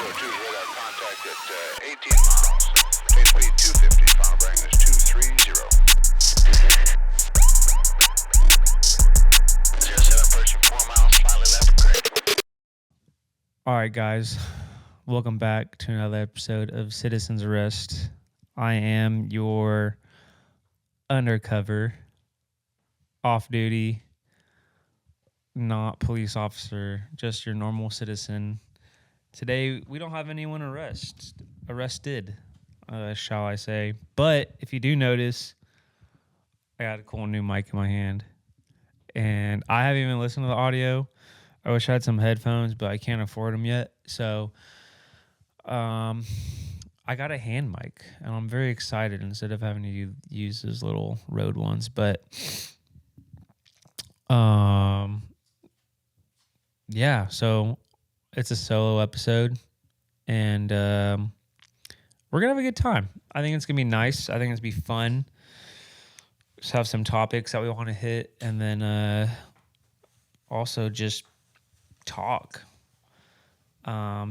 202 is radar contact at 18 miles. Train speed 250. Final bearing is 230. 07 approaching 4 miles, slightly left, correct. All right, guys. Welcome back to another episode of Citizen's Arrest. I am your undercover, off-duty, not police officer, just your normal citizen. Today, we don't have anyone arrested, shall I say. But if you do notice, I got a cool new mic in my hand. And I haven't even listened to the audio. I wish I had some headphones, but I can't afford them yet. So I got a hand mic, and I'm very excited instead of having to use those little Rode ones. But yeah, so it's a solo episode, and we're going to have a good time. I think it's going to be nice. I think it's going to be fun. Just have some topics that we want to hit, and then also just talk.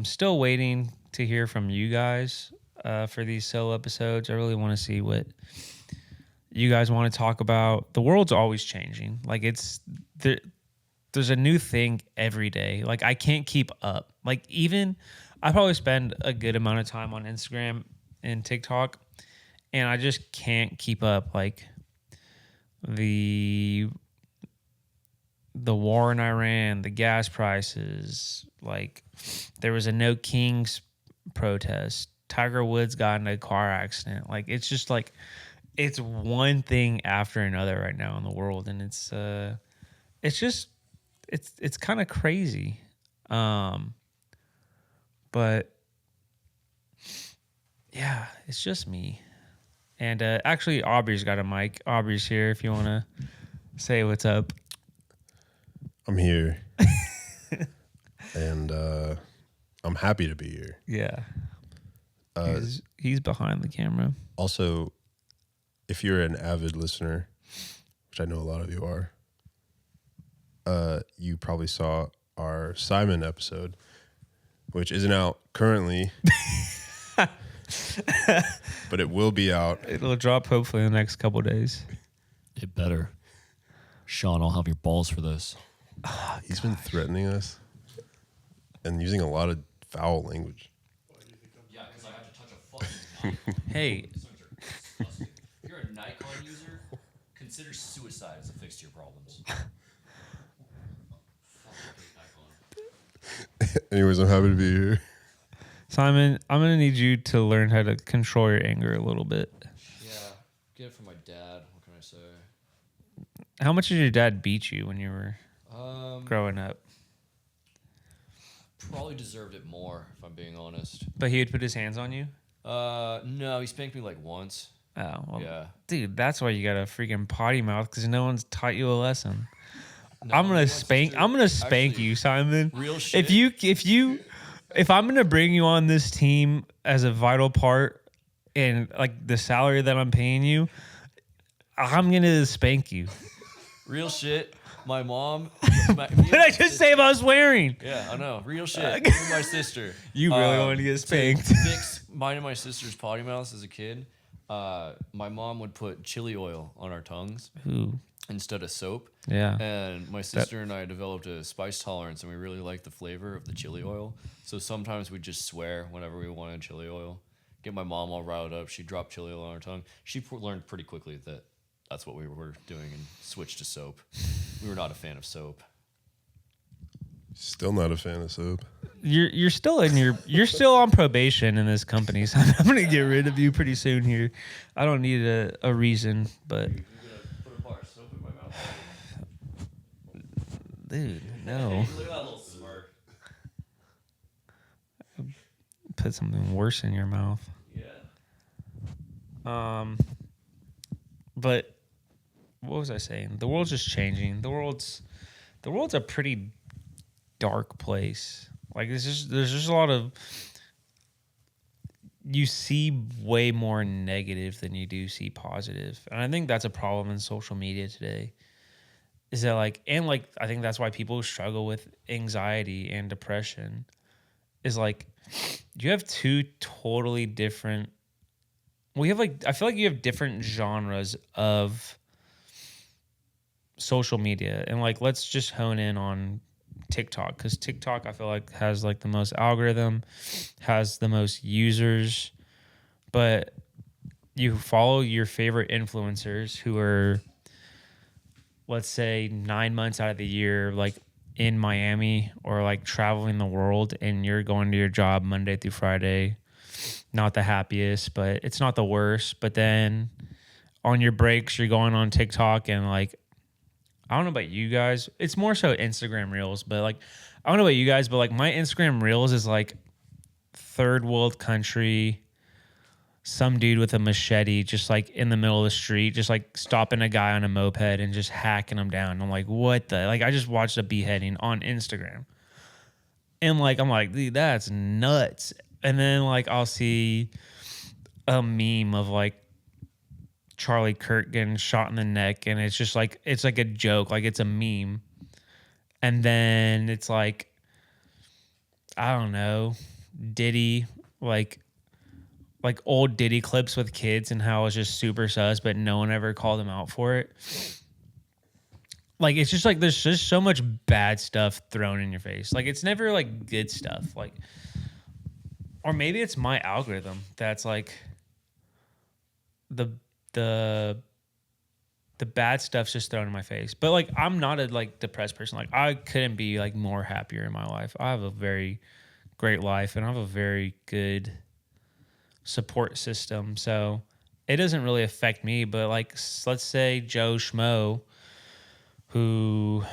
Still waiting to hear from you guys for these solo episodes. I really want to see what you guys want to talk about. The world's always changing. Like, there's a new thing every day. Like, I can't keep up. Like, even I probably spend a good amount of time on Instagram and TikTok, and I just can't keep up. Like, the war in Iran, the gas prices, like there was a No Kings protest. Tiger Woods got in a car accident. Like, it's just like, it's one thing after another right now in the world. And it's kind of crazy. But yeah, it's just me. And actually, Aubrey's got a mic. Aubrey's here if you want to say what's up. I'm here. And I'm happy to be here. Yeah. He's behind the camera. Also, if you're an avid listener, which I know a lot of you are, you probably saw our Simon episode, which isn't out currently. But it will be out. It'll drop hopefully in the next couple of days. It better. Sean, I'll have your balls for this. He's been threatening us and using a lot of foul language. Yeah, because I have to touch a fucking Nikon. Hey. If you're a Nikon user, consider suicide as a fix to your problems. Anyways, I'm happy to be here. Simon, I'm going to need you to learn how to control your anger a little bit. Yeah, get it from my dad. What can I say? How much did your dad beat you when you were growing up? Probably deserved it more, if I'm being honest. But he would put his hands on you? No, he spanked me like once. Oh, well, Yeah. Dude, that's why you got a freaking potty mouth, because no one's taught you a lesson. No, I'm gonna spank Actually, you, Simon. Real shit. If I'm gonna bring you on this team as a vital part and like the salary that I'm paying you, I'm gonna spank you. Real shit. My mom. What did I just say about swearing? Yeah, I know. Real shit. Me and my sister. You really wanted to get spanked. To fix mine and my sister's potty mouths as a kid, my mom would put chili oil on our tongues Ooh, instead of soap. yeah. And my sister and I developed a spice tolerance, and we really liked the flavor of the chili oil. So sometimes we'd just swear whenever we wanted chili oil. Get my mom all riled up. She'd drop chili oil on her tongue. She learned pretty quickly that that's what we were doing and switched to soap. We were not a fan of soap. Still not a fan of soap. You're still on probation in this company, so I'm gonna get rid of you pretty soon here. I don't need a reason, but You're gonna put a bar of soap in my mouth? dude, no. Hey, look at that little smirk. Put something worse in your mouth. Yeah. But what was I saying? The world's just changing. The world's a pretty dark place. Like, there's just a lot of, you see way more negative than you do see positive. And I think that's a problem in social media today. Is that I think that's why people struggle with anxiety and depression is like you have two totally different. We have like I feel like you have different genres of social media, and like let's just hone in on TikTok because TikTok I feel like has like the most algorithm, has the most users, but you follow your favorite influencers who are, let's say, 9 months out of the year, like in Miami or like traveling the world, and you're going to your job Monday through Friday. Not the happiest, but it's not the worst. But then on your breaks, you're going on TikTok and like, I don't know about you guys. It's more so Instagram Reels, but like, I don't know about you guys, but like my Instagram Reels is like third world country, some dude with a machete just like in the middle of the street, just like stopping a guy on a moped and just hacking him down. I'm like, what the? Like, I just watched a beheading on Instagram. And like, I'm like, dude, that's nuts. And then like, I'll see a meme of like Charlie Kirk getting shot in the neck. And it's just like, it's like a joke. Like, it's a meme. And then it's like, I don't know, Diddy, like old Diddy clips with kids and how it's just super sus, but no one ever called him out for it. Like, it's just like there's just so much bad stuff thrown in your face. Like, it's never like good stuff. Like, or maybe it's my algorithm that's like the bad stuff's just thrown in my face. But like, I'm not a like depressed person. Like, I couldn't be like more happier in my life. I have a very great life and I have a very good support system, so it doesn't really affect me. But like, let's say Joe Schmo, who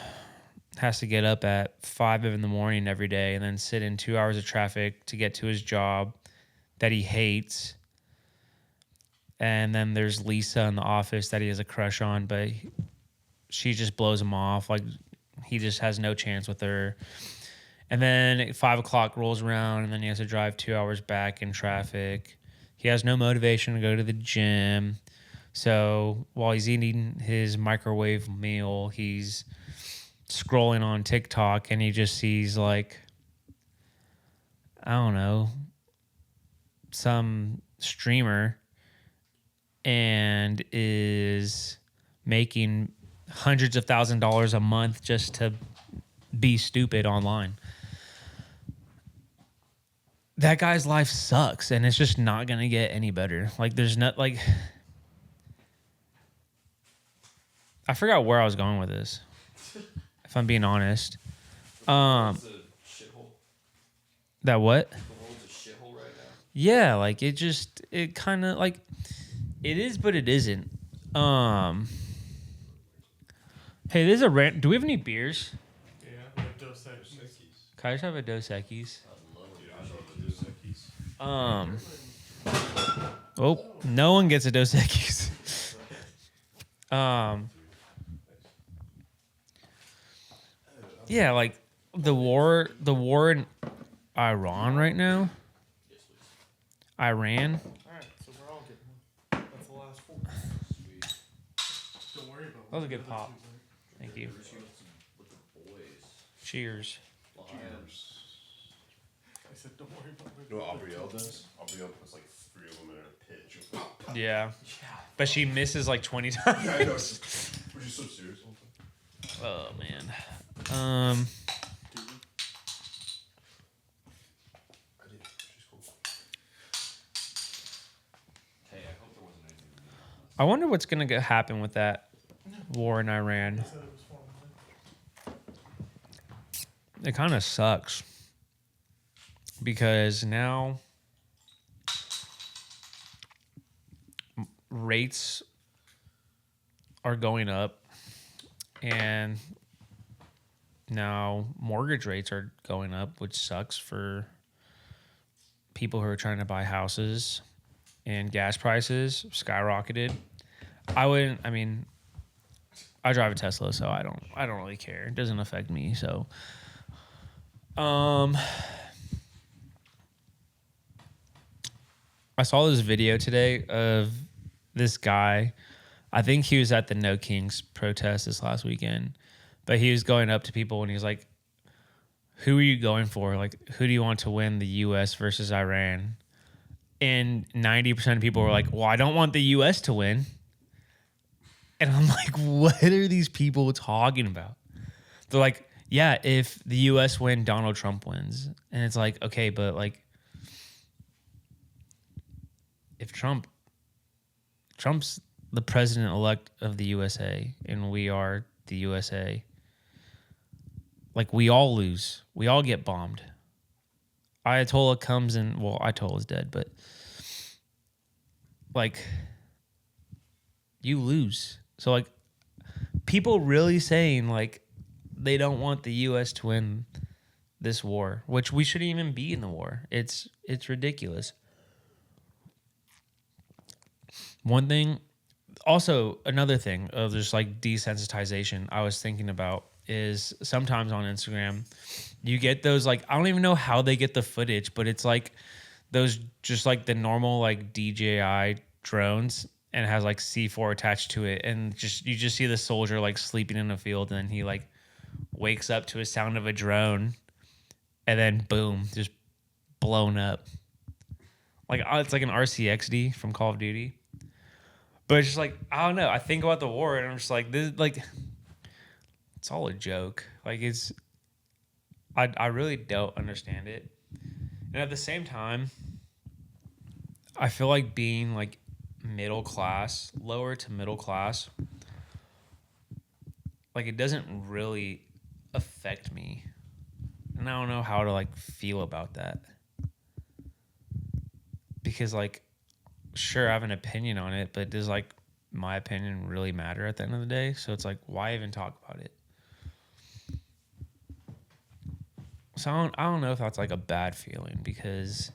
has to get up at 5 in the morning every day and then sit in 2 hours of traffic to get to his job that he hates, and then there's Lisa in the office that he has a crush on, but she just blows him off. Like, he just has no chance with her. And then 5 o'clock rolls around, and then he has to drive 2 hours back in traffic. He has no motivation to go to the gym. So while he's eating his microwave meal, he's scrolling on TikTok, and he just sees like, I don't know, some streamer and is making hundreds of $1,000s a month just to be stupid online. That guy's life sucks, and it's just not going to get any better. Like, there's not, like, I forgot where I was going with this, if I'm being honest. It's a shithole. That what? The world's a shithole right now. Yeah, like, it kind of, like, it is, but it isn't. Hey, there's a rant. Do we have any beers? Yeah, like Dos Equis. Can I just have a Dos Equis? Oh, no one gets a Dos Equis. Yeah, like the war in Iran right now. Iran. Alright, so we're all getting one. That's the last 4. Sweet. Don't worry about it. That was a good pop. Thank you. With the boys. Cheers. I said, don't worry about it. You know what Aubrielle does? Aubrielle puts like 3 of them in a pit. She goes, pop, pop. Yeah. But she misses like 20 times. Yeah, I know. We're just so serious all the time. Oh man. I did. She's cool. Hey, I hope there wasn't anything. I wonder what's gonna happen with that war in Iran. I said it was fun. It kind of sucks because now rates are going up, and now mortgage rates are going up, which sucks for people who are trying to buy houses, and gas prices skyrocketed. I mean, I drive a Tesla, so I don't really care. It doesn't affect me. So, I saw this video today of this guy. I think he was at the No Kings protest this last weekend, but he was going up to people and he was like, who are you going for? Like, who do you want to win, the U.S. versus Iran? And 90% of people were like, well, I don't want the U.S. to win. And I'm like, what are these people talking about? They're like, yeah, if the U.S. win, Donald Trump wins. And it's like, okay, but like, if Trump's the president-elect of the USA, and we are the USA, like, we all lose. We all get bombed. Ayatollah comes and, well, Ayatollah's dead, but like, you lose. So like, people really saying like they don't want the U.S. to win this war, which we shouldn't even be in the war. It's ridiculous. One thing, also another thing of just like desensitization I was thinking about is sometimes on Instagram, you get those, like, I don't even know how they get the footage, but it's like those, just like the normal like DJI drones, and it has like C4 attached to it, and you just see the soldier like sleeping in a field, and then he like wakes up to a sound of a drone, and then boom, just blown up. Like, it's like an RCXD from Call of Duty. But it's just like, I don't know. I think about the war, and I'm just like, this, like, it's all a joke. Like, I really don't understand it. And at the same time, I feel like being like middle class, lower to middle class, like, it doesn't really affect me. And I don't know how to like feel about that. Because like, sure, I have an opinion on it, but does like my opinion really matter at the end of the day? So it's like, why even talk about it? So I don't know if that's like a bad feeling, because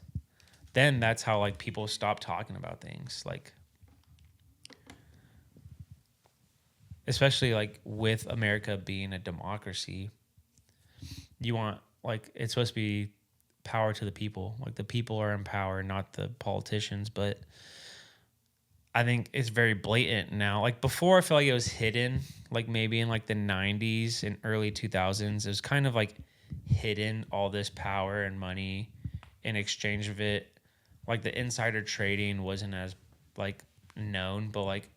then that's how like people stop talking about things, like, especially like with America being a democracy, you want, like, it's supposed to be power to the people. Like, the people are in power, not the politicians. But I think it's very blatant now. Like, before, I feel like it was hidden. Like, maybe in like the 90s and early 2000s, it was kind of like hidden, all this power and money in exchange of it. Like, the insider trading wasn't as like known, but like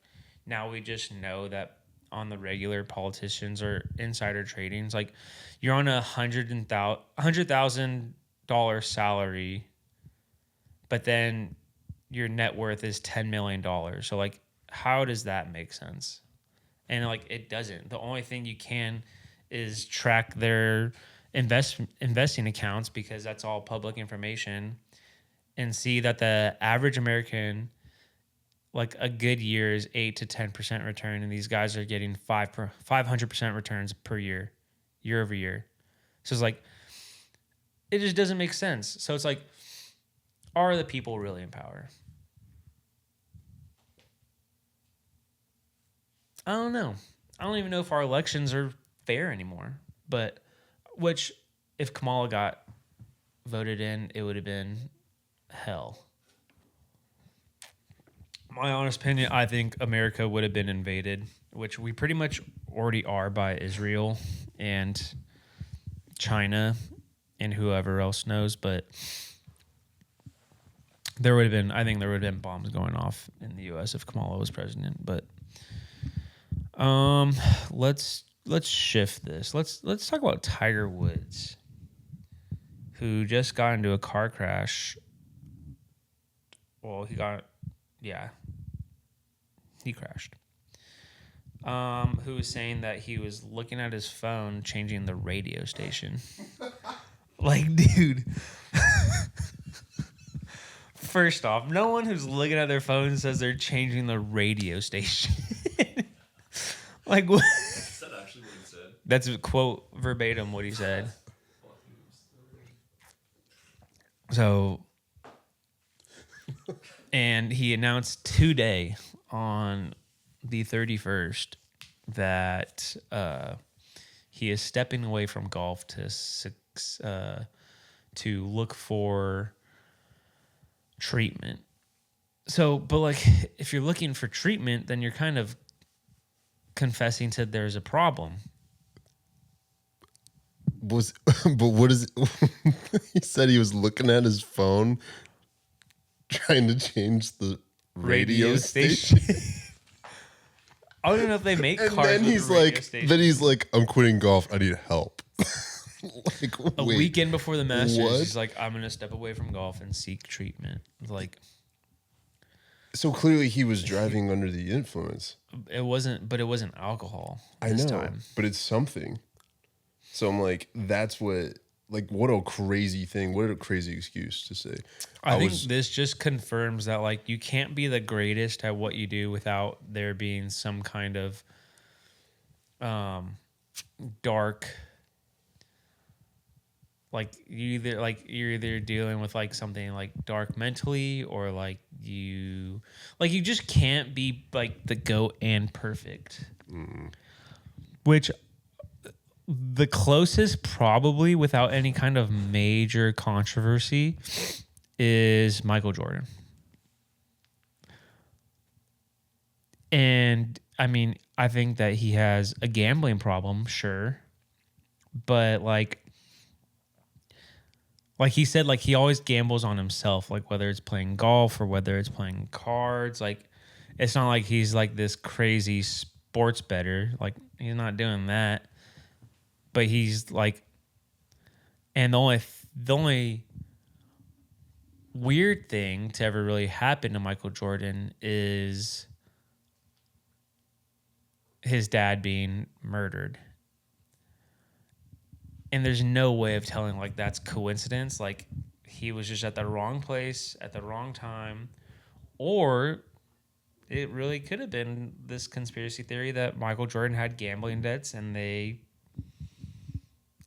now we just know that on the regular, politicians or insider trading. It's like, you're on $100,000 salary, but then your net worth is $10 million. So like, how does that make sense? And like, it doesn't. The only thing you can is track their investing accounts, because that's all public information, and see that the average American, like, a good year is 8 to 10% return, and these guys are getting 500% returns per year over year. So it's like, it just doesn't make sense. So it's like, are the people really in power? I don't know. I don't even know if our elections are fair anymore. But which, if Kamala got voted in, it would have been hell. My honest opinion, I think America would have been invaded, which we pretty much already are, by Israel and China and whoever else knows. But there would have been, I think there would have been bombs going off in the U.S. if Kamala was president. But let's shift this. Let's talk about Tiger Woods, who just got into a car crash. Well, he crashed. Who was saying that he was looking at his phone, changing the radio station. Like, dude. First off, no one who's looking at their phone says they're changing the radio station. Like, what? Is that actually what he said? That's a quote verbatim what he said. So, and he announced today on the 31st that he is stepping away from golf to look for treatment. So, but like, if you're looking for treatment, then you're kind of confessing to there's a problem. was, but what is? He said he was looking at his phone, trying to change the radio station. I don't even know if they make And cars then with he's a radio like, station. I'm quitting golf. I need help. Like, A wait, weekend before the Masters, what? he's like, I'm gonna step away from golf and seek treatment. Like, So clearly he was driving under the influence. it wasn't alcohol I this know, time. but it's something. So I'm like, that's what. Like, what a crazy thing. What a crazy excuse to say. I think this just confirms that, like, you can't be the greatest at what you do without there being some kind of dark, like, you're either dealing with, like, something, like, dark mentally, or, like, you just can't be, like, the GOAT and perfect. Which... the closest, probably without any kind of major controversy, is Michael Jordan. And I mean, I think that he has a gambling problem, sure. But like he said, like, he always gambles on himself, like whether it's playing golf or whether it's playing cards. Like, it's not like he's like this crazy sports bettor. Like, he's not doing that. But he's like, and the only weird thing to ever really happen to Michael Jordan is his dad being murdered. And there's no way of telling, like, that's coincidence. Like, he was just at the wrong place at the wrong time. Or it really could have been this conspiracy theory that Michael Jordan had gambling debts and they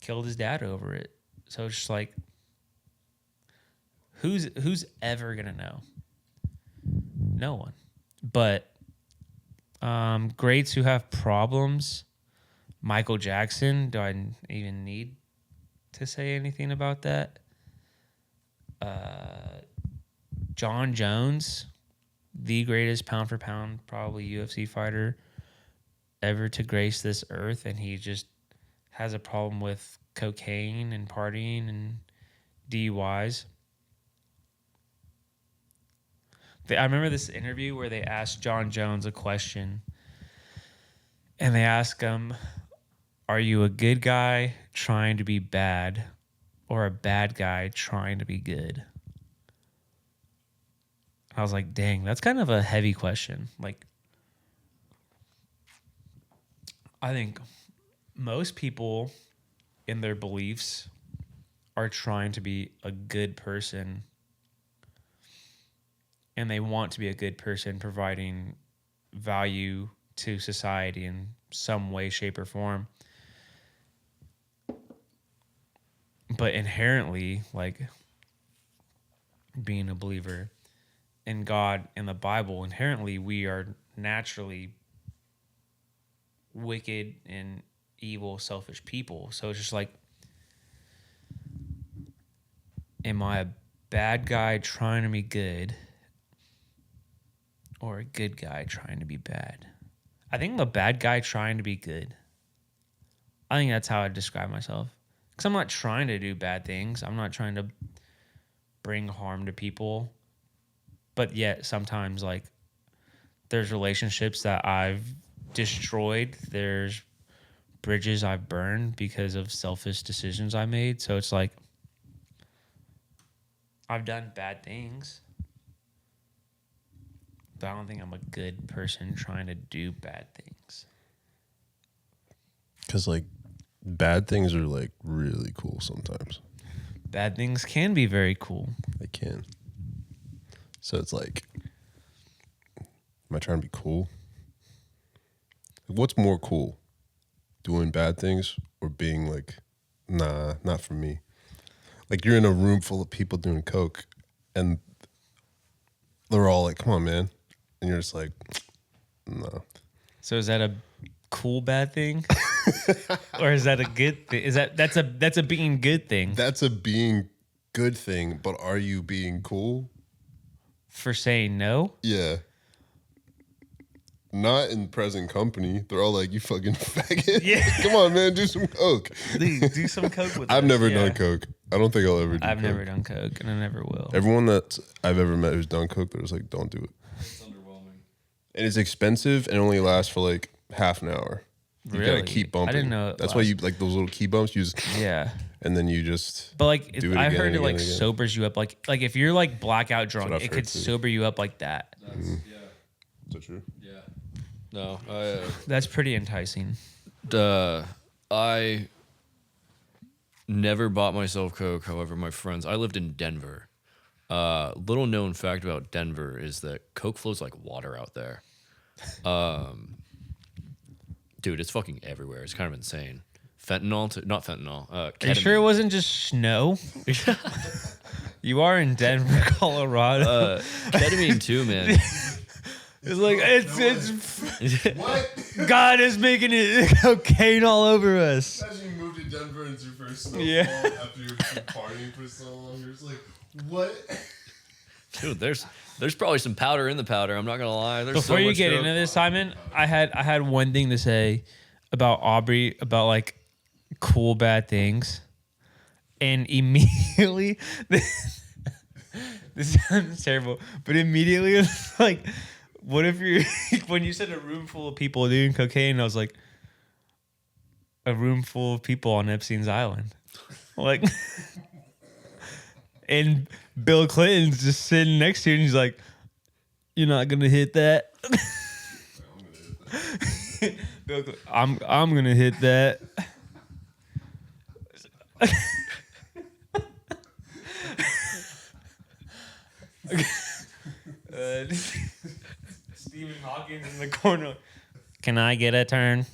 killed his dad over it. So it's just like, who's ever gonna know? No one. But greats who have problems. Michael Jackson. Do I even need to say anything about that? John Jones, the greatest pound for pound, probably UFC fighter ever to grace this earth, and he just has a problem with cocaine and partying and DUIs. I remember this interview where they asked John Jones a question, and they asked him, are you a good guy trying to be bad or a bad guy trying to be good? I was like, dang, that's kind of a heavy question. Like, I think most people in their beliefs are trying to be a good person, and they want to be a good person, providing value to society in some way, shape, or form. But inherently, like, being a believer in God and the Bible, inherently we are naturally wicked and evil, selfish people. So it's just like, am I a bad guy trying to be good or a good guy trying to be bad? I think I'm a bad guy trying to be good. I think that's how I describe myself. Because I'm not trying to do bad things. I'm not trying to bring harm to people. But yet sometimes, like, there's relationships that I've destroyed. There's bridges I've burned because of selfish decisions I made. So it's like, I've done bad things, but I don't think I'm a good person trying to do bad things. Because, like, bad things are, like, really cool sometimes. Bad things can be very cool. They can. So it's like, am I trying to be cool? What's more cool? Doing bad things or being like, nah, not for me? Like, you're in a room full of people doing coke and they're all like, come on, man. And you're just like, no. So is that a cool bad thing? Or is that a good thing? That's a being good thing? That's a being good thing, but are you being cool? For saying no? Yeah. not in present company. They're all like, "You fucking faggot! Yeah. Come on, man, do some coke." Dude, do some coke with I've us. never Yeah. done coke. I don't think I'll ever do. I've coke. never done coke, and I never will. Everyone that I've ever met who's done coke, they're just like, "Don't do it." It's underwhelming. And it's expensive and only lasts for like half an hour. You Really? gotta keep bumping. I didn't know it That's why you like those little key bumps. You just Yeah. and then you just. But like, Do it I again heard and it like again and again. sobers you up. Like if you're like blackout drunk, I've it heard could too. sober you up like that. That's Is that true? yeah. No, That's pretty enticing. I never bought myself coke. However, my friends, I lived in Denver. Little known fact about Denver is that coke flows like water out there. Dude, it's fucking everywhere. It's kind of insane. Fentanyl, not fentanyl. Are you sure it ketamine. wasn't just snow? You are in Denver, Colorado. Ketamine too, man. It's like it's What? God is making it cocaine all over us. As you moved to Denver and it's your first snowfall Yeah. after you've been partying for so long, you're just like, what? Dude, there's probably some powder in the powder. I'm not gonna lie. There's Before so you much get coke. into this, Simon, I had one thing to say about Aubrey about like cool bad things, and immediately this sounds terrible, but immediately it's like, what if you're when you said a room full of people doing cocaine? I was like, a room full of people on Epstein's Island, like, and Bill Clinton's just sitting next to you, and he's like, "You're not gonna hit that." Bill Clinton, I'm gonna hit that. Stephen Hawking in the corner. Can I get a turn?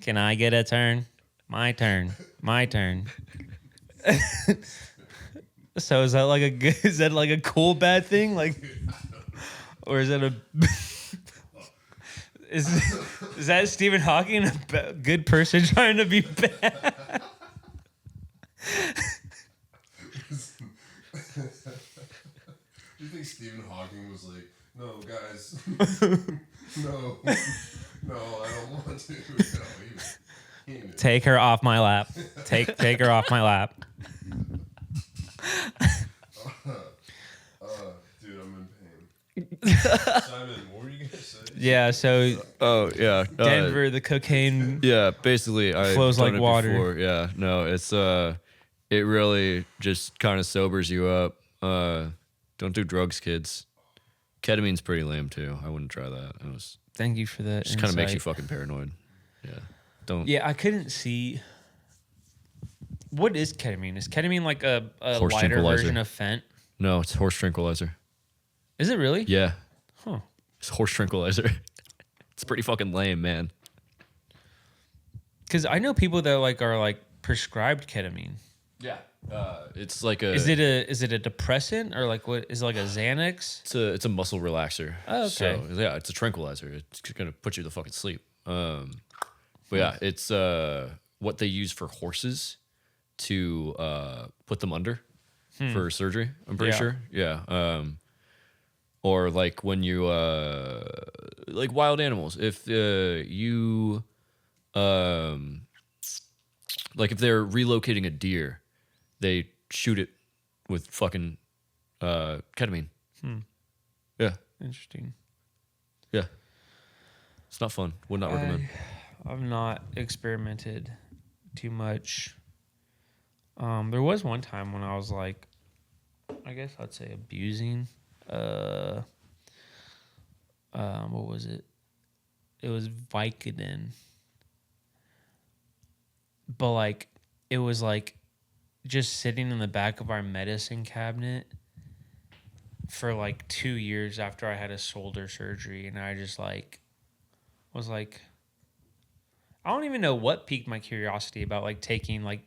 Can I get a turn? My turn. My turn. So is that like a good? Is that like a cool bad thing? Like, or is that a? Is that Stephen Hawking a good person trying to be bad? Do you think Stephen Hawking was like, no, guys, no, I don't want to. No, he knew. Take her off my lap. Take her off my lap. Dude, I'm in pain. Simon, what were you gonna say? Yeah. So Oh yeah, Denver, the cocaine. Yeah, basically, I Flows like water. Before. Yeah, no, it's it really just kind of sobers you up. Don't do drugs, kids. Ketamine's pretty lame too. I wouldn't try that. It was Thank you for that. just kind of makes you insight. fucking paranoid. Yeah, don't. Yeah, I couldn't see. What is ketamine? Is ketamine like a Horse lighter tranquilizer. version of Fent? No, it's horse tranquilizer. Is it really? Yeah, Huh. it's horse tranquilizer. It's pretty fucking lame, man. Because I know people that like are like prescribed ketamine. Yeah, it's like a. Is it a depressant or like what is it like a Xanax? It's a muscle relaxer. Oh, okay. So yeah, it's a tranquilizer. It's gonna put you to fucking sleep. But yeah, it's what they use for horses to put them under for surgery. I'm pretty Yeah. sure. Yeah. Or like when you like wild animals. If you like if they're relocating a deer, they shoot it with fucking ketamine. Yeah. Interesting. Yeah. It's not fun. Would not recommend. I've not experimented too much. There was one time when I was like, I guess I'd say abusing. What was it? It was Vicodin. But like, it was like just sitting in the back of our medicine cabinet for like 2 years after I had a shoulder surgery, and I just like was like, I don't even know what piqued my curiosity about like taking like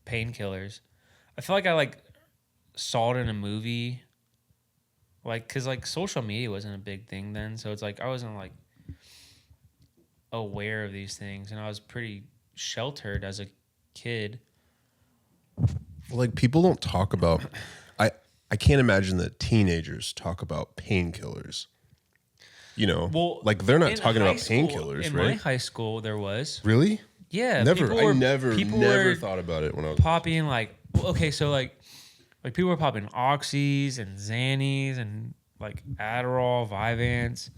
painkillers. I feel like I like saw it in a movie, like because like social media wasn't a big thing then, so it's like I wasn't like aware of these things, and I was pretty sheltered as a kid. Like people don't talk about. I can't imagine that teenagers talk about painkillers. you know, Well, like they're not in talking high about school- painkillers, In my right? high school, there was. Really? Yeah. Never. people I were- never people were thought about it when I was popping like, well, okay, so like people were popping Oxys and Xannies and like Adderall, Vyvanse,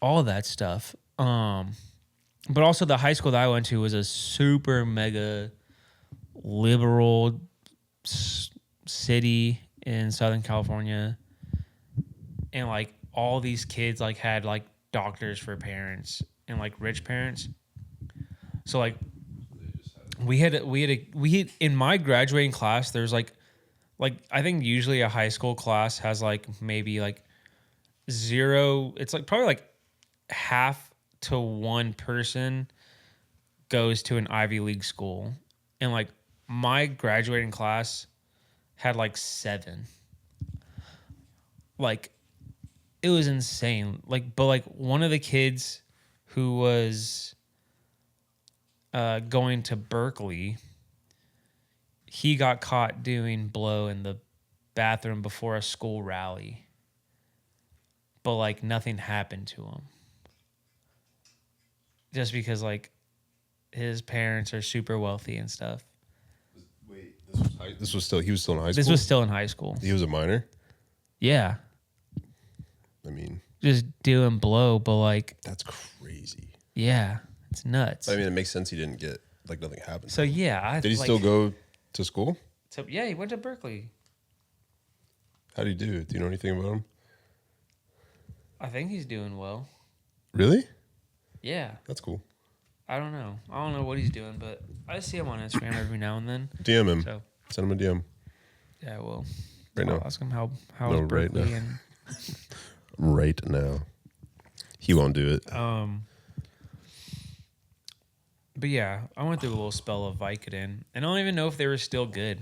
all of that stuff. But also the high school that I went to was a super mega liberal city in Southern California, and like all these kids like had like doctors for parents and like rich parents. So like we had in my graduating class there's like I think usually a high school class has like maybe like zero, it's like probably like half to one person goes to an Ivy League school, and like my graduating class had like 7. Like it was insane. Like, but like one of the kids who was going to Berkeley, he got caught doing blow in the bathroom before a school rally, but like nothing happened to him. Just because like his parents are super wealthy and stuff. Wait, this was still he was still in high school. This was still in high school. He was a minor. Yeah. I mean, Just doing blow, but like, that's crazy. yeah, it's nuts. I mean, it makes sense he didn't get like nothing happened. So yeah, Did he like, still go to school? So yeah, he went to Berkeley. How did he do? Do you know anything about him? I think he's doing well. Really? Yeah, That's cool. I don't know. I don't know what he's doing, but I see him on Instagram every now and then. DM him. So Send him a DM yeah, well, right I'll now. ask him how No, is right Berkeley now. and Right now. He won't do it. But yeah, I went through a little spell of Vicodin, and I don't even know if they were still good.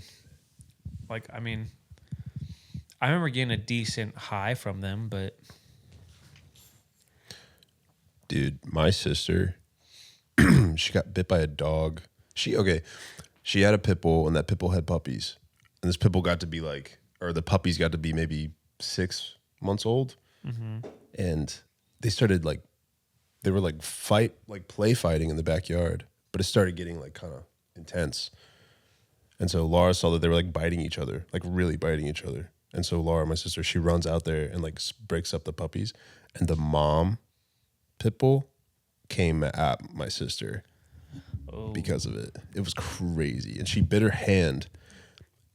Like, I mean, I remember getting a decent high from them, but Dude, my sister, she got bit by a dog. She had a pit bull, and that pit bull had puppies. And this pit bull got to be like, or the puppies got to be maybe 6 months old. And they started like, they were like play fighting in the backyard, but it started getting like kind of intense. And so Laura saw that they were like biting each other, like really biting each other. And so Laura, my sister, she runs out there and like breaks up the puppies. And the mom pit bull came at my sister because of it. It was crazy. And she bit her hand.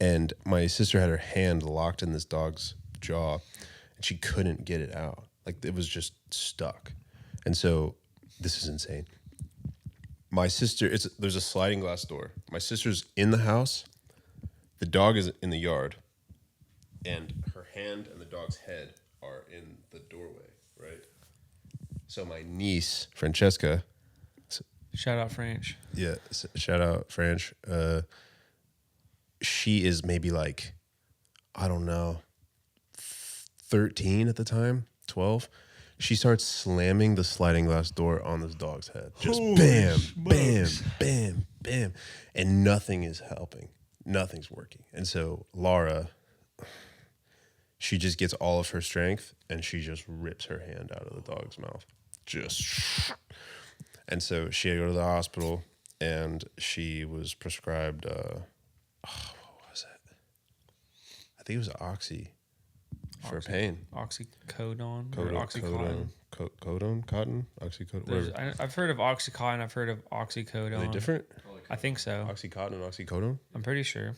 And my sister had her hand locked in this dog's jaw, and she couldn't get it out. Like it was just stuck. And so this is insane. My sister, there's a sliding glass door. My sister's in the house. The dog is in the yard. And her hand and the dog's head are in the doorway, right? So my niece, Francesca, shout out French. yeah, shout out French. She is maybe like, I don't know, 13 at the time, 12. She starts slamming the sliding glass door on this dog's head. Just bam, bam, bam, bam. And nothing is helping. Nothing's working. And so Laura, she just gets all of her strength and she just rips her hand out of the dog's mouth. Just. And so she had to go to the hospital and she was prescribed, what was it? I think it was Oxy for pain. Oxycodone or Oxycontin. Oxycodone, whatever. I've heard of Oxycontin. I've heard of Oxycodone. Are they different? I think so. Oxycontin and oxycodone? I'm pretty sure.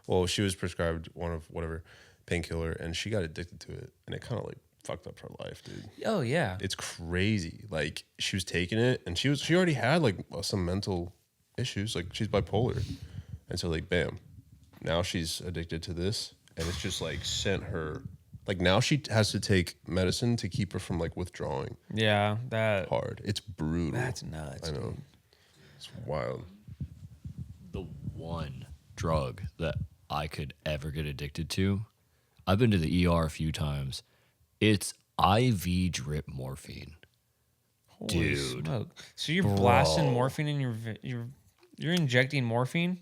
Well, she was prescribed one of whatever painkiller and she got addicted to it and it kind of like fucked up her life, dude. Oh yeah. It's crazy. Like she was taking it and she already had like some mental issues. Like she's bipolar. And so like bam, now she's addicted to this and it's just like sent her, like now she has to take medicine to keep her from like withdrawing Yeah, that hard. It's brutal. that's nuts. I know. Dude. It's wild. The one drug that I could ever get addicted to, I've been to the ER a few times. It's IV drip morphine. Holy Dude. smoke. So you're blasting morphine in you're injecting morphine?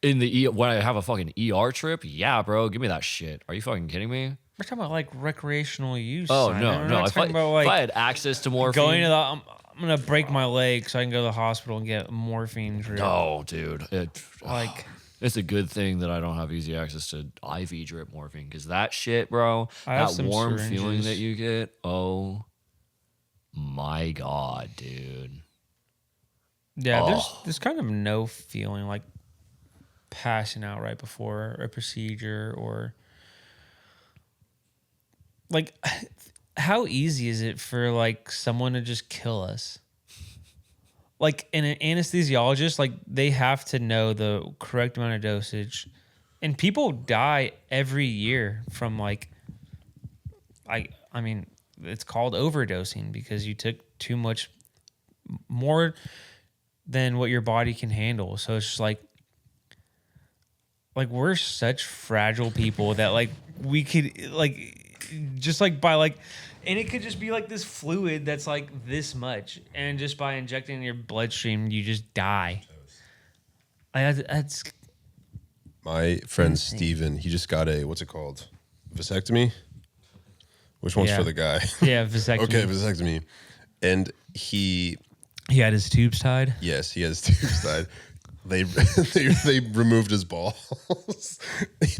In the when I have a fucking ER trip, yeah, bro, give me that shit. Are you fucking kidding me? We're talking about like recreational use. Oh Simon. no, We're no. not If I, talking about like if I had access to morphine, going to the. I'm gonna break my leg so I can go to the hospital and get morphine drip. no, dude. Like It's a good thing that I don't have easy access to IV drip morphine because that shit, bro, I have that some warm feeling syringes. that you get, oh my God, dude. yeah, Oh. there's kind of no feeling like passing out right before a procedure or like how easy is it for like someone to just kill us? Like an anesthesiologist, like they have to know the correct amount of dosage, and people die every year from like, I mean, it's called overdosing because you took too much, more than what your body can handle. So it's just like we're such fragile people that like we could like just like by like. And it could just be like this fluid that's like this much. And just by injecting in your bloodstream, you just die. That's My friend Insane. Steven, he just got a, what's it called? Vasectomy? Which one's Yeah. for the guy? yeah, vasectomy. Okay, vasectomy. And he, He had his tubes tied. yes, he has tubes tied. They removed his balls.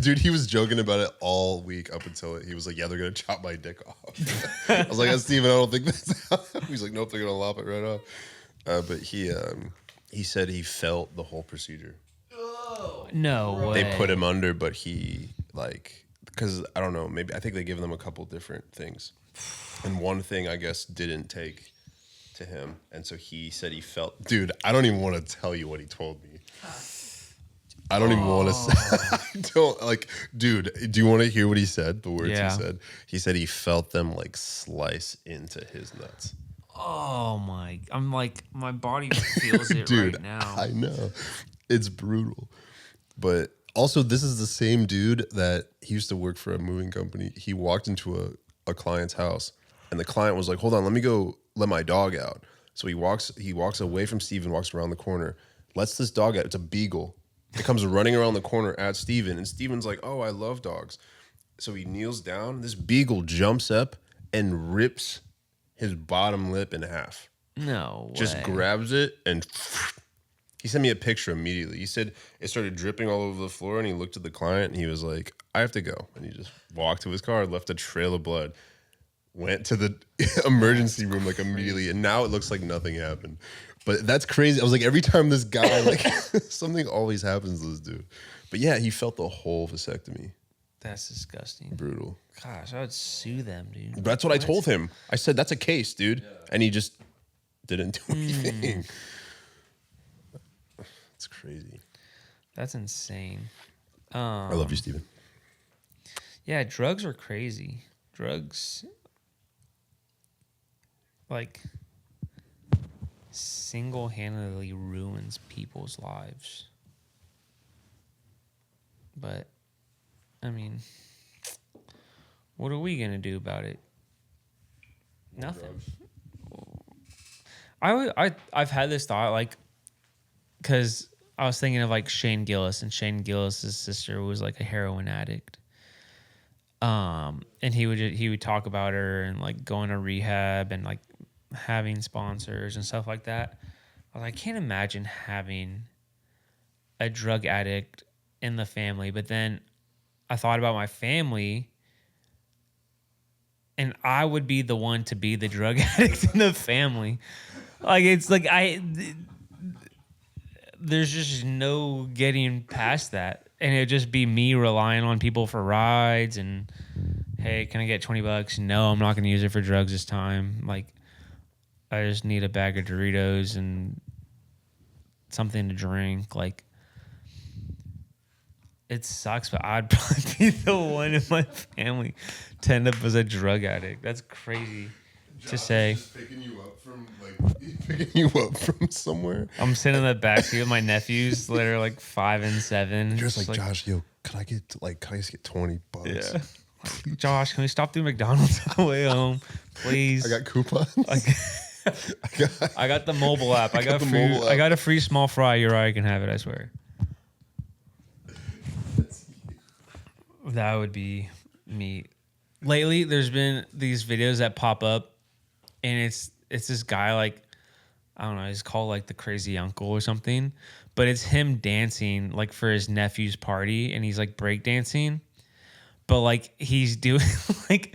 Dude, he was joking about it all week up until he was like, yeah, they're going to chop my dick off. I was like, Steven, I don't think that's how. He's like, nope, they're going to lop it right off. But he said he felt the whole procedure. No way. They put him under, but he like, because I don't know, maybe I think they give them a couple different things, and one thing I guess didn't take to him, and so he said he felt. Dude, I don't even want to tell you what he told me. I don't even want to say. I don't like, dude. Do you want to hear what he said? The words Yeah. he said. He said he felt them like slice into his nuts. Oh my! I'm like my body feels it Dude, right now. I know. It's brutal. But also, this is the same dude that he used to work for a moving company. He walked into a client's house, and the client was like, hold on, let me go let my dog out. So he walks away from Steven, walks around the corner, lets this dog out. It's a beagle. It comes running around the corner at Steven, and Steven's like, oh, I love dogs. So he kneels down. This beagle jumps up and rips his bottom lip in half. No way. Just grabs it and he sent me a picture immediately. He said it started dripping all over the floor, and he looked at the client and he was like, I have to go. And he just walked to his car, left a trail of blood, went to the emergency room like immediately, and now it looks like nothing happened. But that's crazy. I was like, every time this guy, like something always happens to this dude. But yeah, he felt the whole vasectomy. That's disgusting. Brutal. Gosh, I would sue them, dude. That's what I told him. I said, that's a case, dude. And he just didn't do anything. It's crazy. That's insane. I love you, Steven. Yeah, drugs are crazy. Drugs, like, single-handedly ruins people's lives. But, I mean, what are we gonna do about it? Nothing. I've had this thought, like, because I was thinking of like Shane Gillis, and Shane Gillis's sister was like a heroin addict. And he would talk about her and like going to rehab and like having sponsors and stuff like that. I was like, I can't imagine having a drug addict in the family. But then I thought about my family, and I would be the one to be the drug addict in the family. Like, it's like there's just no getting past that. And it'd just be me relying on people for rides and, hey, can I get $20? No, I'm not going to use it for drugs this time. Like, I just need a bag of Doritos and something to drink. Like, it sucks, but I'd probably be the one in my family to end up as a drug addict. That's crazy to say. Just picking you up from somewhere. I'm sitting in the backseat with my nephews that are like 5 and 7. You're just like, Josh, yo, can I just get $20? Yeah. Josh, can we stop through McDonald's on the way home, please? I got coupons. I got the mobile app. I got the free. mobile I app. got a free small fry. Uriah can have it. I swear. That would be me lately there's been these videos that pop up, and it's this guy, like, I don't know, he's called like the crazy uncle or something, but it's him dancing like for his nephew's party, and he's like breakdancing, but like he's doing like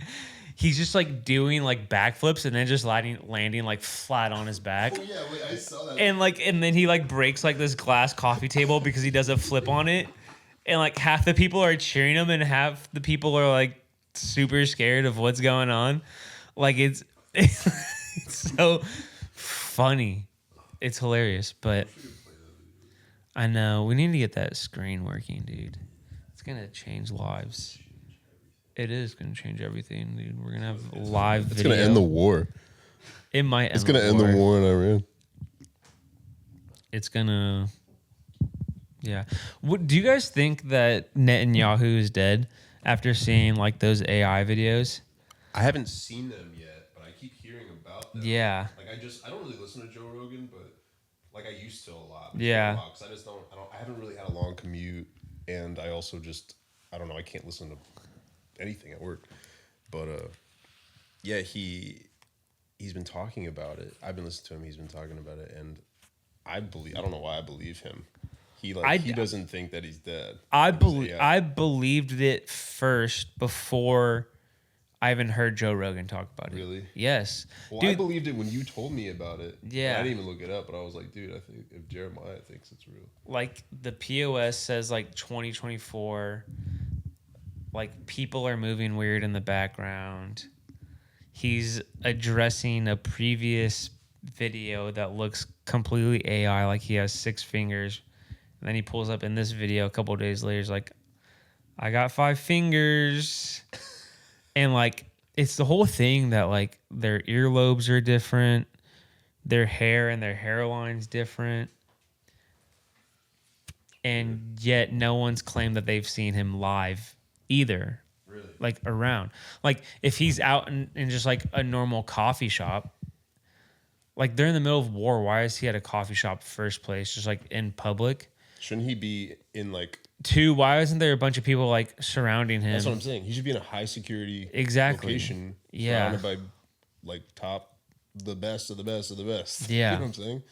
he's just like doing like backflips and then just landing like flat on his back. Oh yeah, wait, I saw that. And then he like breaks like this glass coffee table because he does a flip on it, and like half the people are cheering him and half the people are like super scared of what's going on. Like it's so funny. It's hilarious, but I know we need to get that screen working, dude. It's gonna change lives. It is gonna change everything, dude. We're gonna have live It's video. gonna end the war. It might end It's gonna end the war in Iran. It's gonna, yeah. Do you guys think that Netanyahu is dead after seeing like those AI videos? I haven't seen them yet, but I keep hearing about them. Yeah. Like I don't really listen to Joe Rogan, but like I used to a lot. Yeah. Because I haven't really had a long commute, and I also I don't know, I can't listen to anything at work. But yeah, he's been talking about it. I've been listening to him. He's been talking about it, and I don't know why I believe him. He doesn't think that he's dead. I believed it first before I even heard Joe Rogan talk about it. Really? Yes. Well, dude, I believed it when you told me about it. Yeah. I didn't even look it up, but I was like, dude, I think if Jeremiah thinks it's real. like the POS says like 2024, like people are moving weird in the background. He's addressing a previous video that looks completely AI, like he has 6 fingers. And then he pulls up in this video a couple of days later, he's like, I got 5 fingers. And like, it's the whole thing that like their earlobes are different, their hair and their hairline's different. And yet no one's claimed that they've seen him live either. Really? Like around. Like if he's out in just like a normal coffee shop, like they're in the middle of war, why is he at a coffee shop first place, just like in public? Shouldn't he be in like... 2, why isn't there a bunch of people like surrounding him? That's what I'm saying. He should be in a high security location. Yeah. Surrounded by like the best of the best of the best. Yeah. You know what I'm saying?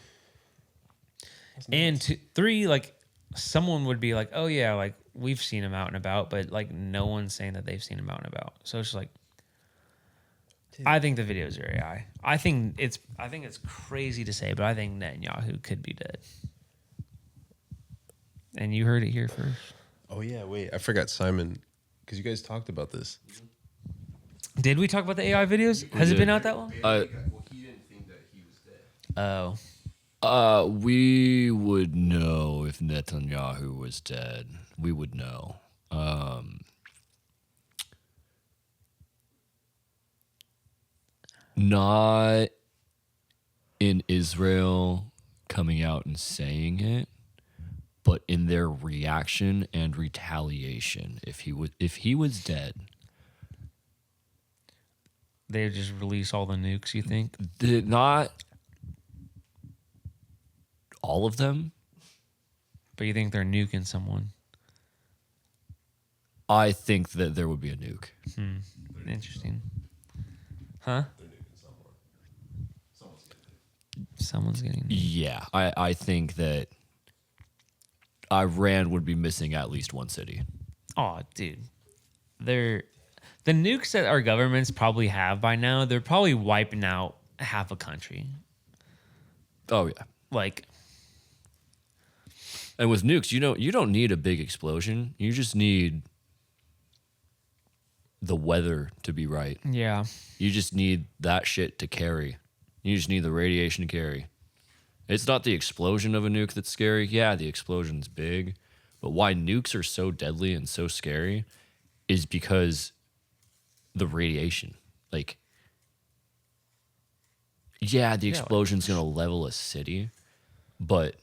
And 3, like someone would be like, oh yeah, like we've seen him out and about, but like no one's saying that they've seen him out and about. So it's just like, I think the videos are AI. I think it's crazy to say, but I think Netanyahu could be dead. And you heard it here first. Oh yeah, wait, I forgot Simon, because you guys talked about this. Did we talk about the AI videos? Has it been out that long? Well, he didn't think that he was dead. Oh. We would know if Netanyahu was dead. We would know. Not in Israel coming out and saying it, but in their reaction and retaliation. If he was dead, They just release all the nukes, you think? not all of them. But you think they're nuking someone? I think that there would be a nuke. Interesting. Huh? Someone's getting nuked. Yeah, I think that Iran would be missing at least one city. Oh, dude. The nukes that our governments probably have by now, they're probably wiping out half a country. Oh yeah. Like, And with nukes, you don't need a big explosion. You just need the weather to be right. yeah. You just need that shit to carry. You just need the radiation to carry. It's not the explosion of a nuke that's scary. Yeah, the explosion's big. But why nukes are so deadly and so scary is because the radiation. Like, yeah, the explosion's going to level a city, but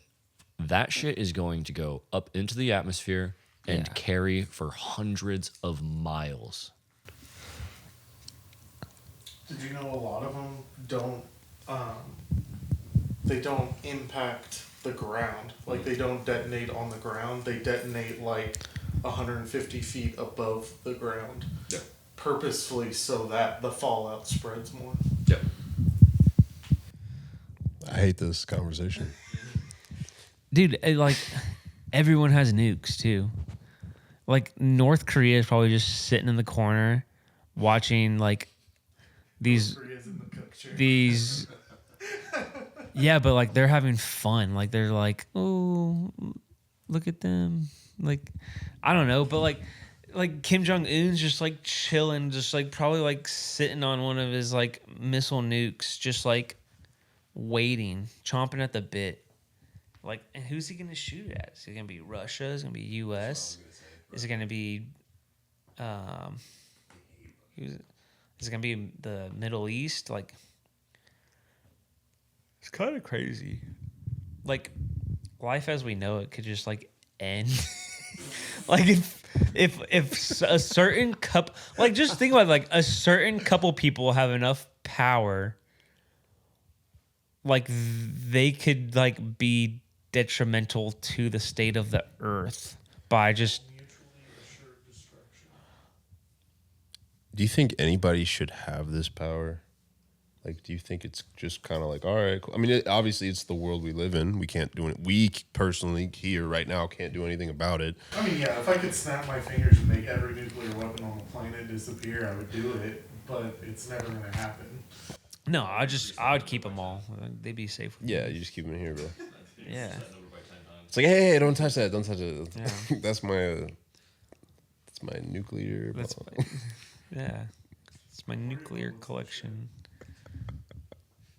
that shit is going to go up into the atmosphere and carry for hundreds of miles. Did you know a lot of them don't, they don't impact the ground. Like, they don't detonate on the ground. They detonate, like, 150 feet above the ground. Yeah. purposefully so that the fallout spreads more. Yep. I hate this conversation. Dude, like everyone has nukes too. Like North Korea is probably just sitting in the corner watching like these Korea's in the cook chair. these yeah, but like they're having fun. Like they're like, oh, look at them. Like I don't know, but like Kim Jong Un's just like chilling, just like probably like sitting on one of his like missile nukes, just like waiting, chomping at the bit. Like, and who's he gonna shoot at? Is it gonna be Russia? Is it gonna be U.S.? Is it gonna be is it gonna be the Middle East? Like, it's kind of crazy. Like, life as we know it could just like end. Like if a certain couple, like just think about it, like a certain couple people have enough power, like they could like be detrimental to the state of the earth by just. Do you think anybody should have this power? Like, do you think it's just kind of like, all right, cool. I mean, obviously it's the world we live in. We can't do it. We personally here right now can't do anything about it. I mean, yeah, if I could snap my fingers and make every nuclear weapon on the planet disappear, I would do it. But it's never going to happen. No, I would keep them all. They'd be safe. With Yeah, me. you just keep them in here, bro. Yeah. It's like, hey, don't touch that. Don't touch it. Yeah. That's my nuclear. That's bomb. yeah. It's my nuclear collection.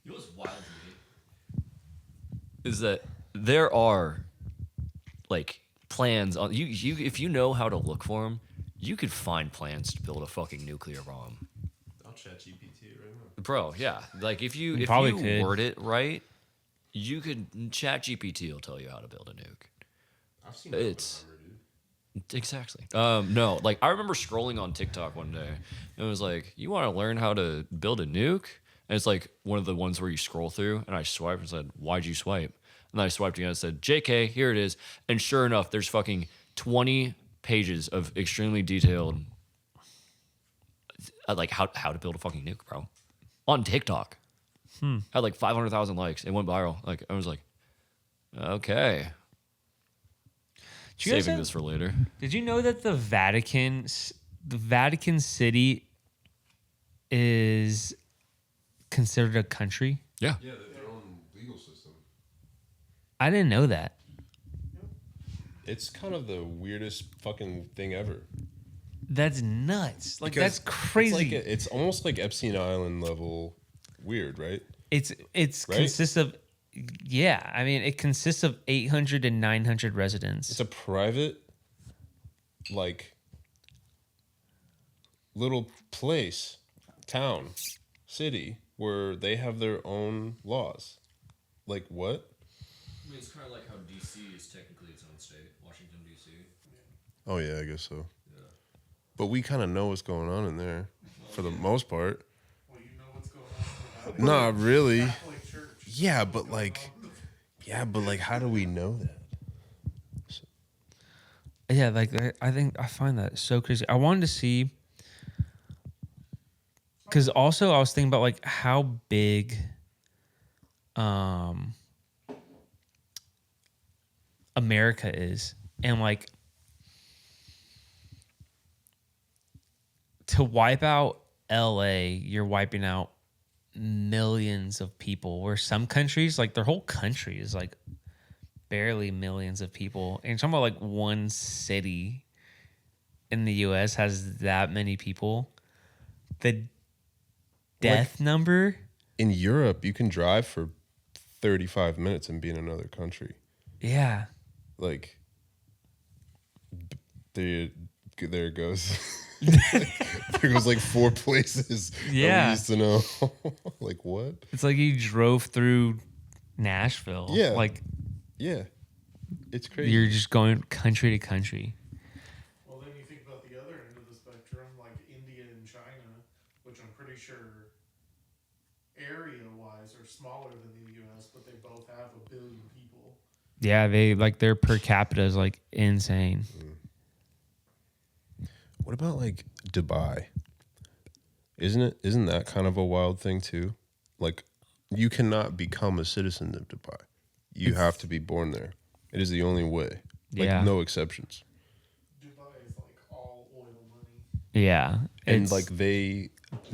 You know what's wild to me is that there are like plans on you if you know how to look for them, you could find plans to build a fucking nuclear bomb. I'll chat GPT right now. Bro, yeah. Like if you probably could. word it right, you could chat GPT will tell you how to build a nuke. I've seen It's exactly. No, like I remember scrolling on TikTok one day and it was like, you want to learn how to build a nuke? And it's like one of the ones where you scroll through and I swiped and said, why'd you swipe? And then I swiped again and said, JK, here it is. And sure enough, there's fucking 20 pages of extremely detailed like how to build a fucking nuke, bro. On TikTok. Had like 500,000 likes. It went viral. Like I was like, okay. Do you guys Saving have- this for later. Did you know that the Vatican City is considered a country? Yeah. Yeah, their own legal system. I didn't know that. It's kind of the weirdest fucking thing ever. That's nuts. Like Because that's crazy. It's almost like Epstein Island level weird, right? It's Right? consists of yeah. I mean, it consists of 800 to 900 residents. It's a private, like, little place, town, city, where they have their own laws. Like, what? I mean, it's kind of like how DC is technically its own state, Washington, DC. Oh, yeah, I guess so. But we kind of know what's going on in there, for the most part. Well, you know what's going on. Not really. Catholic Church. Yeah, but like, how do we know that? Yeah, like I think I find that so crazy. I wanted to see because also I was thinking about like how big America is, and like to wipe out LA, you're wiping out millions of people, where some countries, like their whole country is like barely millions of people. And you're talking about like one city in the US has that many people. The death number. In Europe, you can drive for 35 minutes and be in another country. Yeah. Like, there it goes. There goes like 4 places that Yeah. we used to know. Like, what? It's like you drove through Nashville. Yeah. Like Yeah. It's crazy. you're just going country to country. Well, then you think about the other end of the spectrum, like India and China, which I'm pretty sure area-wise are smaller than the U.S., but they both have 1 billion people. Yeah, they like their per capita is like insane. What about like Dubai? Isn't it? Isn't that kind of a wild thing too? Like, you cannot become a citizen of Dubai. You have to be born there. It is the only way. Like, Yeah. no exceptions. Dubai is like all oil money. Yeah. And It's, like did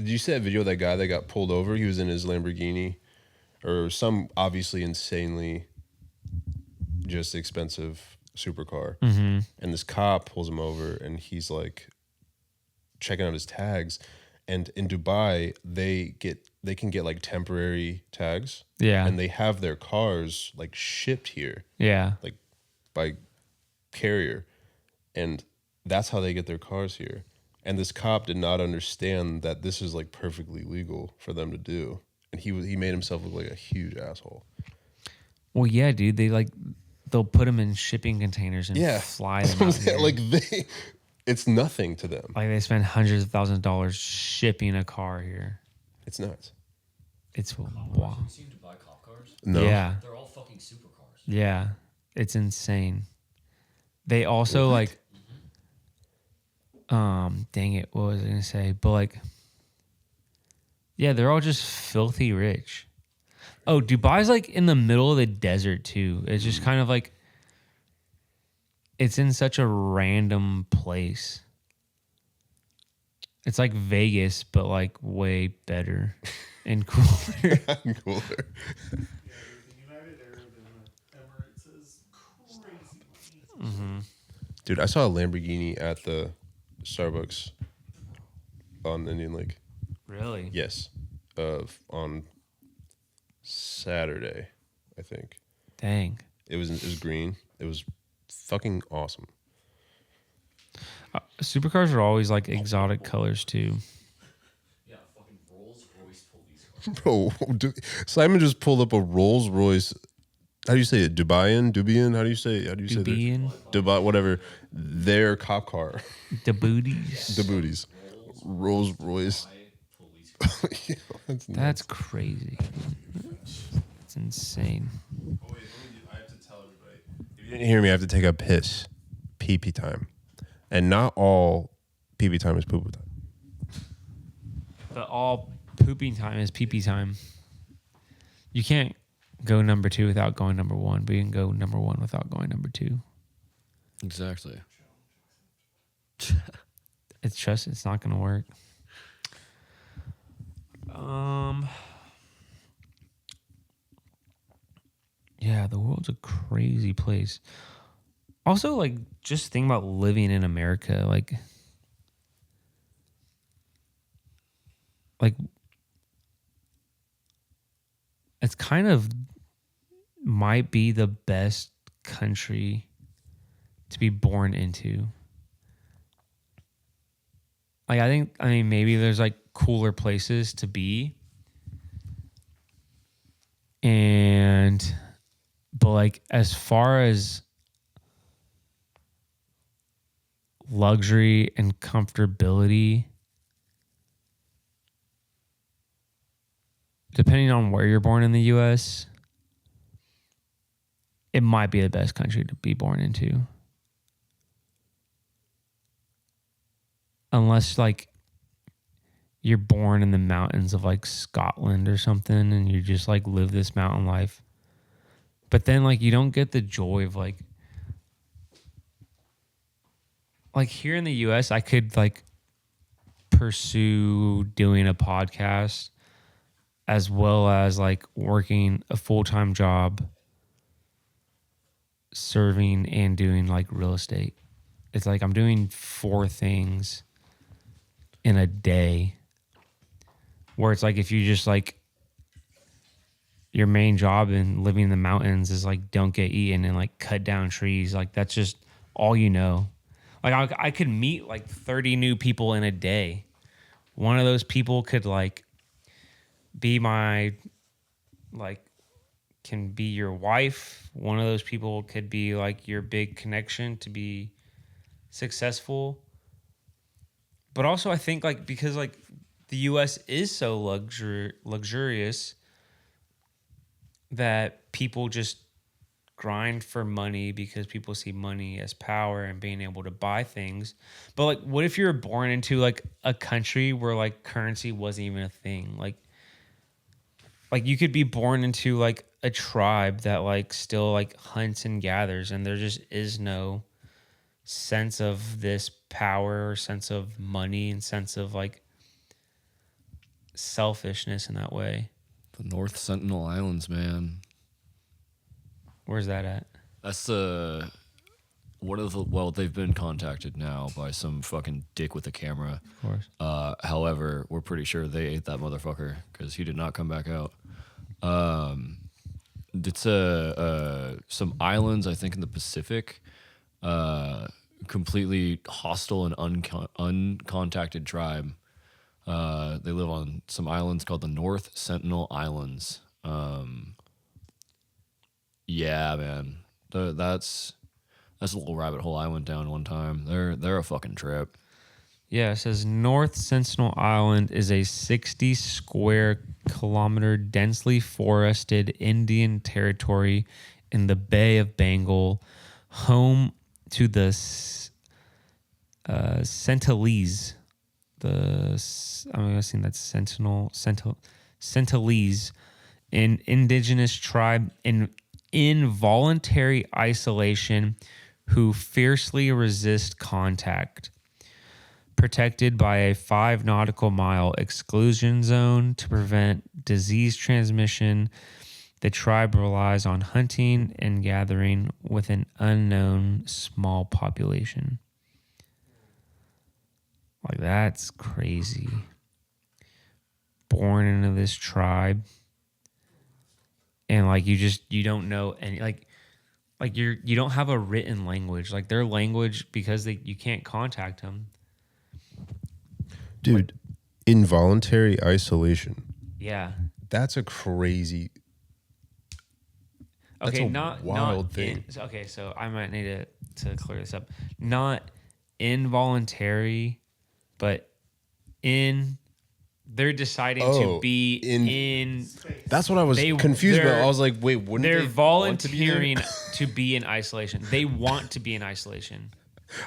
you see that video of that guy that got pulled over? He was in his Lamborghini or some obviously insanely just expensive supercar. mm-hmm. And this cop pulls him over and he's like checking out his tags. And in Dubai, they can get like temporary tags. Yeah. And they have their cars like shipped here, Yeah. like by carrier. And that's how they get their cars here. And this cop did not understand that this is like perfectly legal for them to do. And he made himself look like a huge asshole. Well, yeah, dude. They'll put them in shipping containers and fly them out here. Like it's nothing to them. Like they spend hundreds of thousands of dollars shipping a car here. It's nuts. It's wow. Have you seen Dubai cop cars? No. Yeah. They're all fucking supercars. Yeah. It's insane. They also like dang it, what was I gonna say? But like yeah, they're all just filthy rich. Oh, Dubai's like in the middle of the desert too. It's just kind of like it's in such a random place. It's like Vegas, but like way better and cooler. Cooler. Yeah, dude, the United Arab Emirates is crazy money. Dude, I saw a Lamborghini at the Starbucks on Indian Lake. Really? Yes. On Saturday, I think. Dang. It was green. It was fucking awesome. Supercars are always like exotic colors too. Yeah, fucking Rolls Royce police cars. Bro, Simon just pulled up a Rolls Royce. How do you say it? Dubian? How do you say that? Dubian, Dubai, whatever. Their cop car. the booties. The booties. Rolls Royce. Police cars. That's crazy. It's insane. Oh, wait, I have to tell everybody. If you didn't hear me, I have to take a piss. Pee-pee time. And not all pee-pee time is poo-poo time. But all pooping time is pee-pee time. You can't go number 2 without going number 1, but you can go number 1 without going number 2. Exactly. It's not gonna work. Yeah, the world's a crazy place. Also, like, just think about living in America. Like it's kind of might be the best country to be born into. Like, I mean, maybe there's like cooler places to be. But like, as far as luxury and comfortability, depending on where you're born in the US, it might be the best country to be born into. Unless like you're born in the mountains of like Scotland or something and you just like live this mountain life. But then like you don't get the joy of like here in the US, I could like pursue doing a podcast as well as like working a full-time job, serving and doing like real estate. It's like I'm doing 4 things in a day, where it's like if you just like your main job in living in the mountains is like don't get eaten and like cut down trees, like that's just all you know. Like I could meet like 30 new people in a day. One of those people could like be my like can be your wife. One of those people could be like your big connection to be successful. But also I think like because like the US is so luxurious that people just grind for money because people see money as power and being able to buy things. But like, what if you were born into like a country where like currency wasn't even a thing? Like you could be born into like a tribe that like still like hunts and gathers, and there just is no sense of this power or sense of money and sense of like selfishness in that way. The North Sentinel Islands, man. Where's that at? That's the one of the. Well, they've been contacted now by some fucking dick with a camera. Of course. However, we're pretty sure they ate that motherfucker because he did not come back out. It's some islands, I think, in the Pacific. Completely hostile and uncontacted tribe. They live on some islands called the North Sentinel Islands. Yeah, man. That's a little rabbit hole I went down one time. They're a fucking trip. Yeah, it says North Sentinel Island is a 60 square kilometer densely forested Indian territory in the Bay of Bengal, home to the Sentinelese. I'm guessing that's Sentinelese, an indigenous tribe in involuntary isolation who fiercely resist contact. Protected by a 5 nautical mile exclusion zone to prevent disease transmission, the tribe relies on hunting and gathering with an unknown small population. Like, that's crazy. Born into this tribe, and like you don't know any like you don't have a written language. Like their language, because you can't contact them. Dude, involuntary isolation. Yeah. That's a crazy. That's Okay, a not wild not thing. Okay, so I might need to clear this up. Not involuntary, but they're deciding to be in. That's what I was confused about. I was like, wait, wouldn't they're they volunteering want to be in isolation. They want to be in isolation.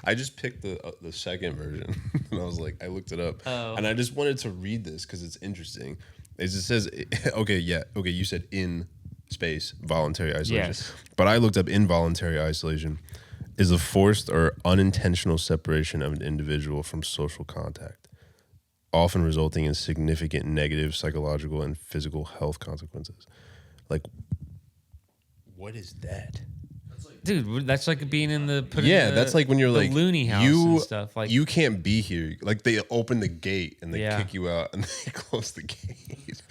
I just picked the second version, and I was like, I looked it up, Oh. and I just wanted to read this because it's interesting. It just says, okay, you said in space voluntary isolation, Yes. but I looked up involuntary isolation is a forced or unintentional separation of an individual from social contact, often resulting in significant negative psychological and physical health consequences. Like, what is that? Dude, that's like being in the That's like when you're the like loony house you and stuff. Like you can't be here. Like they open the gate and they Yeah. kick you out and they close the gate.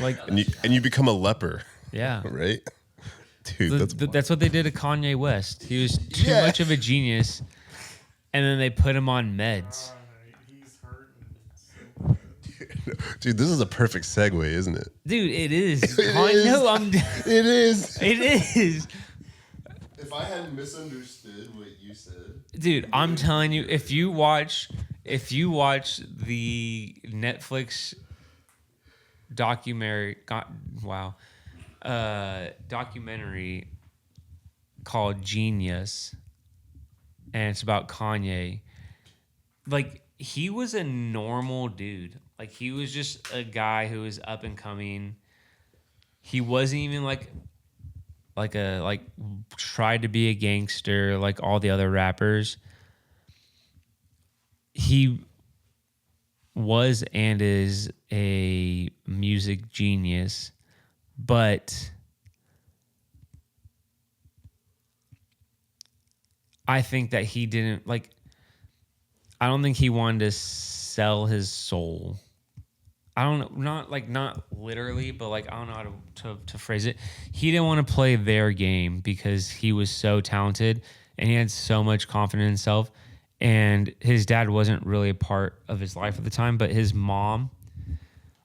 like and you become a leper, yeah. right? Dude, That's what they did to Kanye West. He was too Yeah. much of a genius, and then they put him on meds. He's hurting. dude, this is a perfect segue, isn't it? Dude, it is. It I is. know. It is. It is. If I hadn't misunderstood what you said, Dude, I'm telling you, if you watch the Netflix documentary called Genius, and it's about Kanye, like he was a normal dude. Like he was just a guy who was up and coming. He wasn't even like tried to be a gangster like all the other rappers. He was and is a music genius, but I think that he didn't like. I don't think he wanted to sell his soul. I don't know, not literally, but like I don't know how to phrase it. He didn't want to play their game because he was so talented and he had so much confidence in himself. And his dad wasn't really a part of his life at the time, but his mom,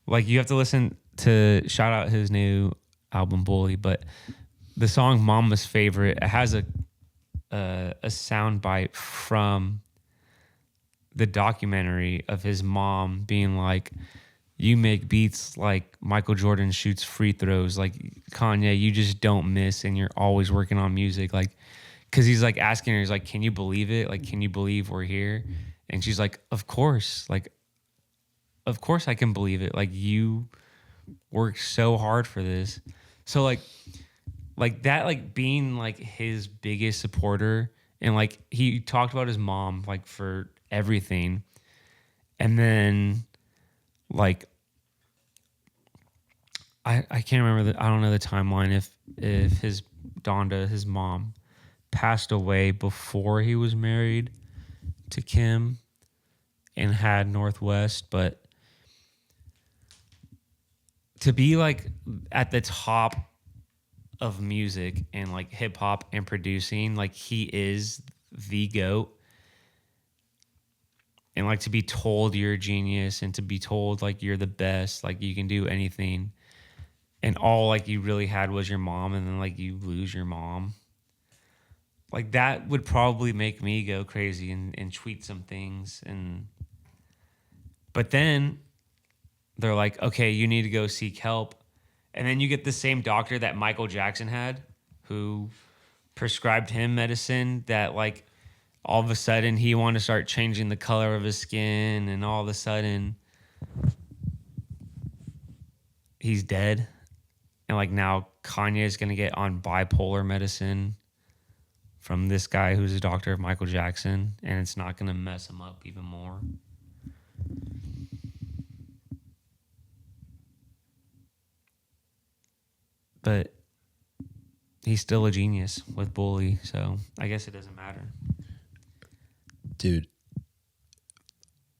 like you have to listen to shout out his new album Bully, but the song Mama's Favorite, it has a sound bite from the documentary of his mom being like, you make beats like Michael Jordan shoots free throws. Like Kanye, you just don't miss, and you're always working on music. Like, because he's like asking her, he's like, can you believe it? Like, can you believe we're here? And she's like, of course. Like, of course I can believe it. Like, you worked so hard for this. So like that, like being like his biggest supporter, and like he talked about his mom like for everything. And then like I can't remember I don't know the timeline if his Donda, his mom, passed away before he was married to Kim and had Northwest, but to be like at the top of music and like hip hop and producing, like he is the GOAT. And like to be told you're a genius and to be told like you're the best, like you can do anything. And all like you really had was your mom, and then like you lose your mom. Like that would probably make me go crazy and tweet some things. But then they're like, okay, you need to go seek help. And then you get the same doctor that Michael Jackson had, who prescribed him medicine that like all of a sudden he wanted to start changing the color of his skin, and all of a sudden he's dead. And like now Kanye is going to get on bipolar medicine from this guy who's a doctor of Michael Jackson, and it's not going to mess him up even more. But he's still a genius with Bully, so I guess it doesn't matter. Dude,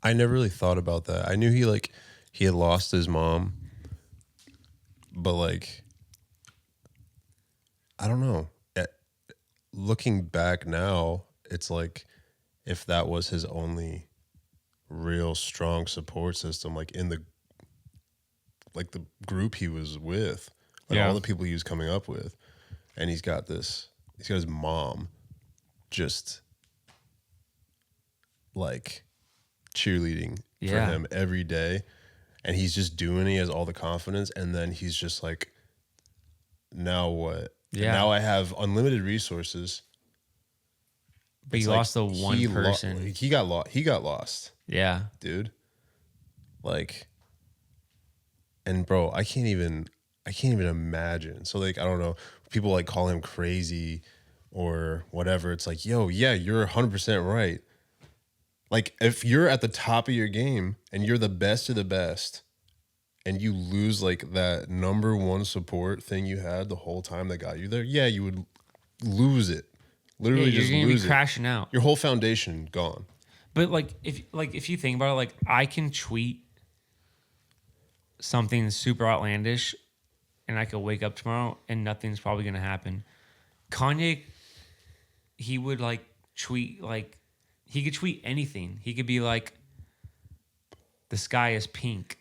I never really thought about that. I knew he had lost his mom, but like, I don't know. Looking back now, it's like if that was his only real strong support system, like in the group he was with, like all the people he was coming up with, and he's got his mom just like cheerleading for him every day, and he's just doing it. He has all the confidence, and then he's just like, now what? Yeah. Now I have unlimited resources. But you lost the one person. He got lost. Yeah. Dude. Like, and bro, I can't even imagine. So like, I don't know, people like call him crazy or whatever. It's like, yo, yeah, you're 100% right. Like if you're at the top of your game and you're the best of the best, and you lose like that number one support thing you had the whole time that got you there, yeah, you would lose it. Literally, you're just gonna lose be crashing out. Your whole foundation gone. But like if you think about it, like I can tweet something super outlandish, and I could wake up tomorrow and nothing's probably gonna happen. Kanye, he would like tweet like he could tweet anything. He could be like, the sky is pink.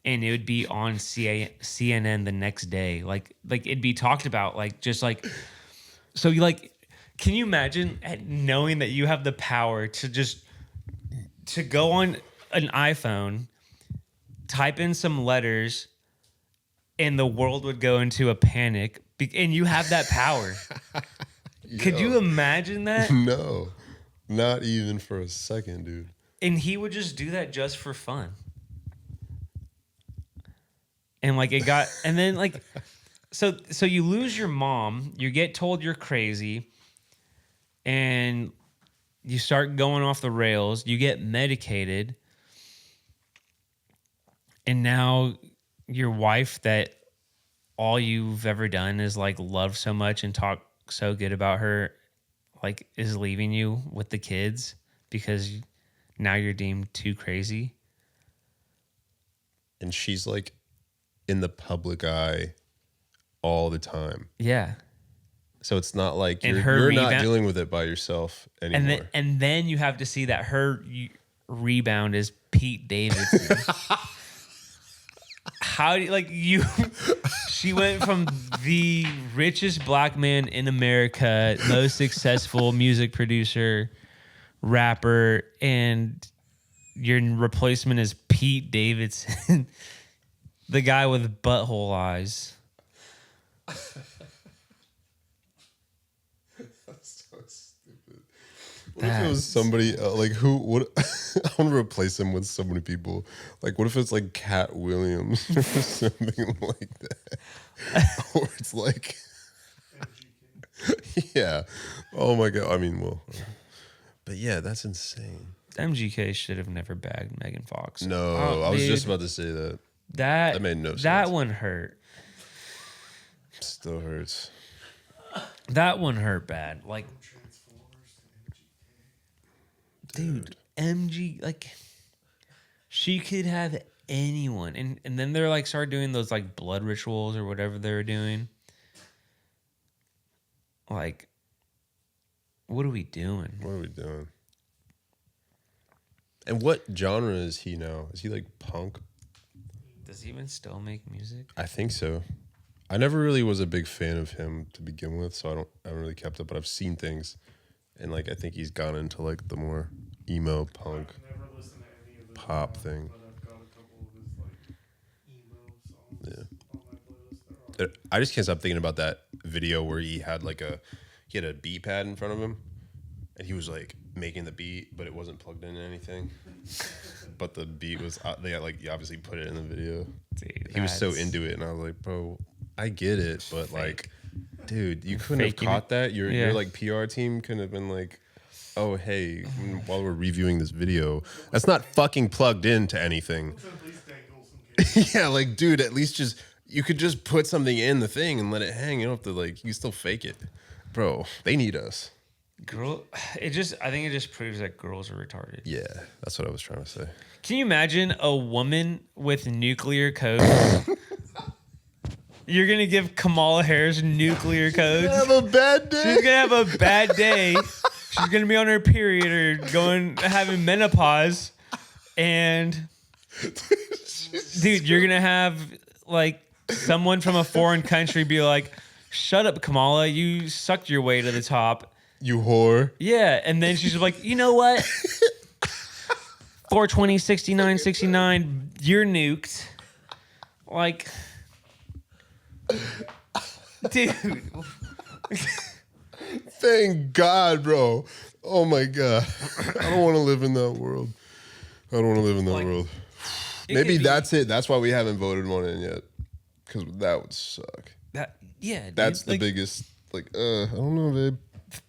And it would be on CNN the next day. Like it'd be talked about, like, just like, so you like, can you imagine knowing that you have the power to go on an iPhone, type in some letters, and the world would go into a panic, and you have that power. Could you imagine that? No, not even for a second, dude. And he would just do that just for fun. And like it got, and then like, so you lose your mom, you get told you're crazy, and you start going off the rails, you get medicated, and now your wife that all you've ever done is like love so much and talk so good about her, like is leaving you with the kids because now you're deemed too crazy. And she's like in the public eye all the time. Yeah. So it's not like And you're not dealing with it by yourself anymore. And then you have to see that her rebound is Pete Davidson. How do you, like you? She went from the richest black man in America, most successful music producer, rapper, and your replacement is Pete Davidson, the guy with butthole eyes. That's so stupid. What if it was somebody like who would I want to replace him with so many people? Like, what if it's like Cat Williams or something like that? Or it's like, yeah. Oh my god. I mean, well, but yeah, that's insane. MGK should have never bagged Megan Fox. No, Oh, I was dude, just about to say that. that made no sense. That one hurt. Still hurts. That one hurt bad. Like, dude, MG, like, she could have anyone. And then they're like, start doing those like blood rituals or whatever they were doing. Like, what are we doing? What are we doing? And what genre is he now? Is he like punk? Does he even still make music? I think so. I never really was a big fan of him to begin with, so I haven't really kept up. But I've seen things, and like I think he's gone into like the more emo punk I've never listened to any of his pop songs, thing. but I've got a couple of his like emo songs Yeah. on my playlist. They're all I just can't stop thinking about that video where he had a beat pad in front of him, and he was like making the beat, but it wasn't plugged into anything. But the beat was they like obviously put it in the video. Dude, He was so that's into it, and I was like, bro, I get it, but like, dude, you couldn't have Faking caught it. that. Your Yeah. like PR team couldn't have been like, oh hey, while we're reviewing this video, that's not fucking plugged into anything. Let's at least dangle some kids. Yeah, like, dude, at least you could just put something in the thing and let it hang. You don't have to like, you can still fake it, bro. They need us. I think it just proves that girls are retarded. Yeah, that's what I was trying to say. Can you imagine a woman with nuclear codes? You're gonna give Kamala Harris nuclear codes. Have a bad day. She's gonna have a bad day. She's gonna be on her period or having menopause, and dude, you're gonna have like someone from a foreign country be like, "Shut up, Kamala! You sucked your way to the top." You whore. Yeah, and then she's like, "You know what? 420, 69, 69, you're nuked." Like, dude. Thank God, bro. Oh my God. I don't want to live in that world. I don't want to live in that Like, world. It Maybe could be that's it. That's why we haven't voted one in yet. Because that would suck. that. Yeah, dude, That's the like, biggest. Like, I don't know, babe.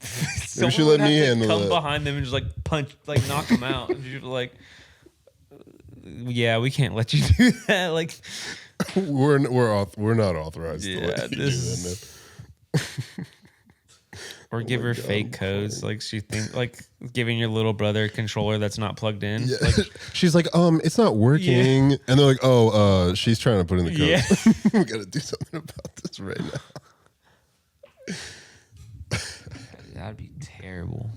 someone should would let me have to handle come that. behind them and just like punch, like knock them out. And you're like, yeah, we can't let you do that. Like, We're not authorized to yeah, let you do this that, is. Or give her fake codes, like she like giving your little brother a controller that's not plugged in. man. Yeah. Like, She's like, it's not working. And they're like, she's trying to put in the code. Yeah. We got to do something about this right now. that'd be terrible.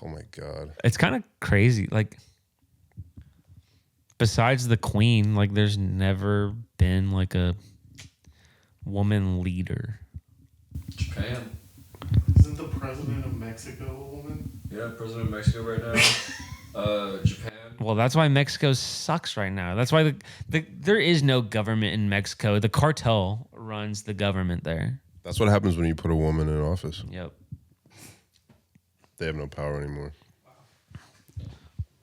Oh my God. It's kind of crazy. Like, besides the queen, like, there's never been like a woman leader. Japan. Isn't the president of Mexico a woman? Yeah, president of Mexico right now. Japan. Well, that's why Mexico sucks right now. That's why there is no government in Mexico. The cartel runs the government there. That's what happens when you put a woman in office. Yep. They have no power anymore.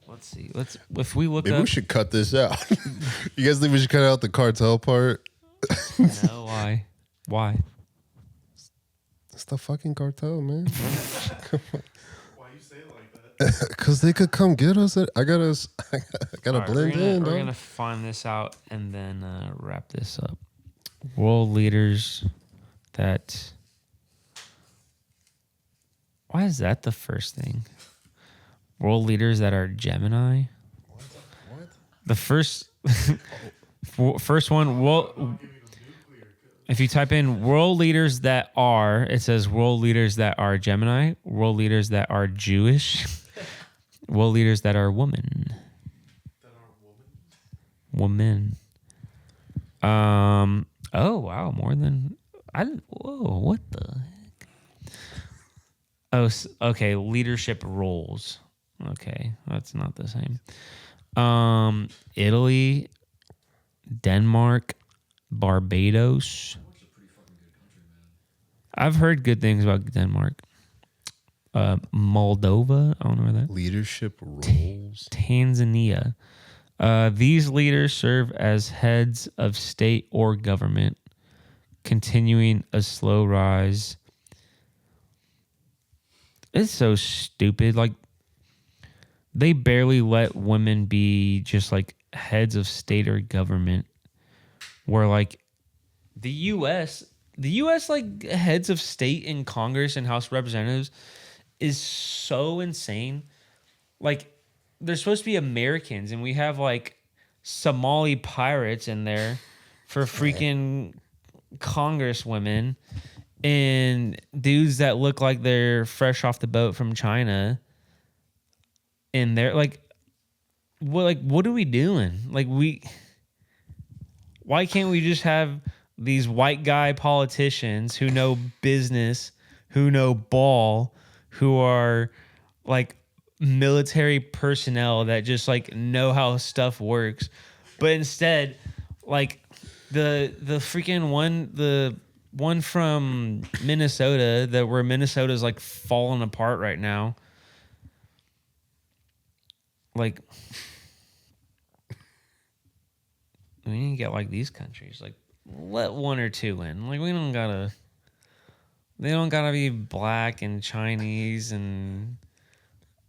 Let's see. If we look Maybe up. we should cut this out. You guys think we should cut out the cartel part? No, why? Why? It's the fucking cartel, man. Why you say it like that? Because they could come get us. I gotta All right, blend in, we're dog. gonna find this out and then wrap this up. World leaders that. Why is that the first thing? World leaders that are Gemini. What? The first one. Well, if you type in world leaders that are, it says world leaders that are Gemini, world leaders that are Jewish, world leaders that are woman. That are women? Woman. Oh wow, more than whoa, what the heck? Oh, okay, leadership roles. Okay, that's not the same. Italy, Denmark, Barbados. I've heard good things about Denmark. Moldova, I don't know where that. Leadership roles. Tanzania. These leaders serve as heads of state or government, continuing a slow rise. It's so stupid. Like, they barely let women be just like heads of state or government. Where like the U.S., like heads of state in Congress and House of Representatives is so insane. Like, they're supposed to be Americans, and we have like Somali pirates in there for freaking congresswomen and dudes that look like they're fresh off the boat from China. And they're like, what are we doing? Like, why can't we just have these white guy politicians who know business, who know ball, who are like military personnel that just like know how stuff works? But instead, like the freaking one from Minnesota, that where Minnesota's like falling apart right now. Like, we need to get like these countries. Like, let one or two in. Like, they don't gotta be black and Chinese and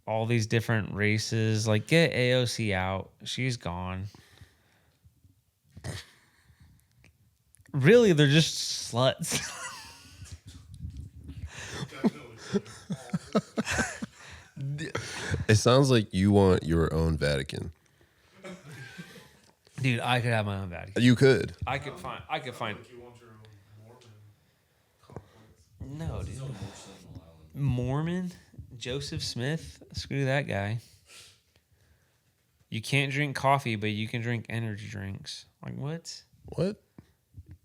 all these different races. Like, get AOC out. She's gone. Really, they're just sluts. It sounds like you want your own Vatican. Dude, I could have my own Vatican. You could. I could find. Like you want your own Mormon complex. No, dude. Mormon, Joseph Smith. Screw that guy. You can't drink coffee, but you can drink energy drinks. Like, what? What?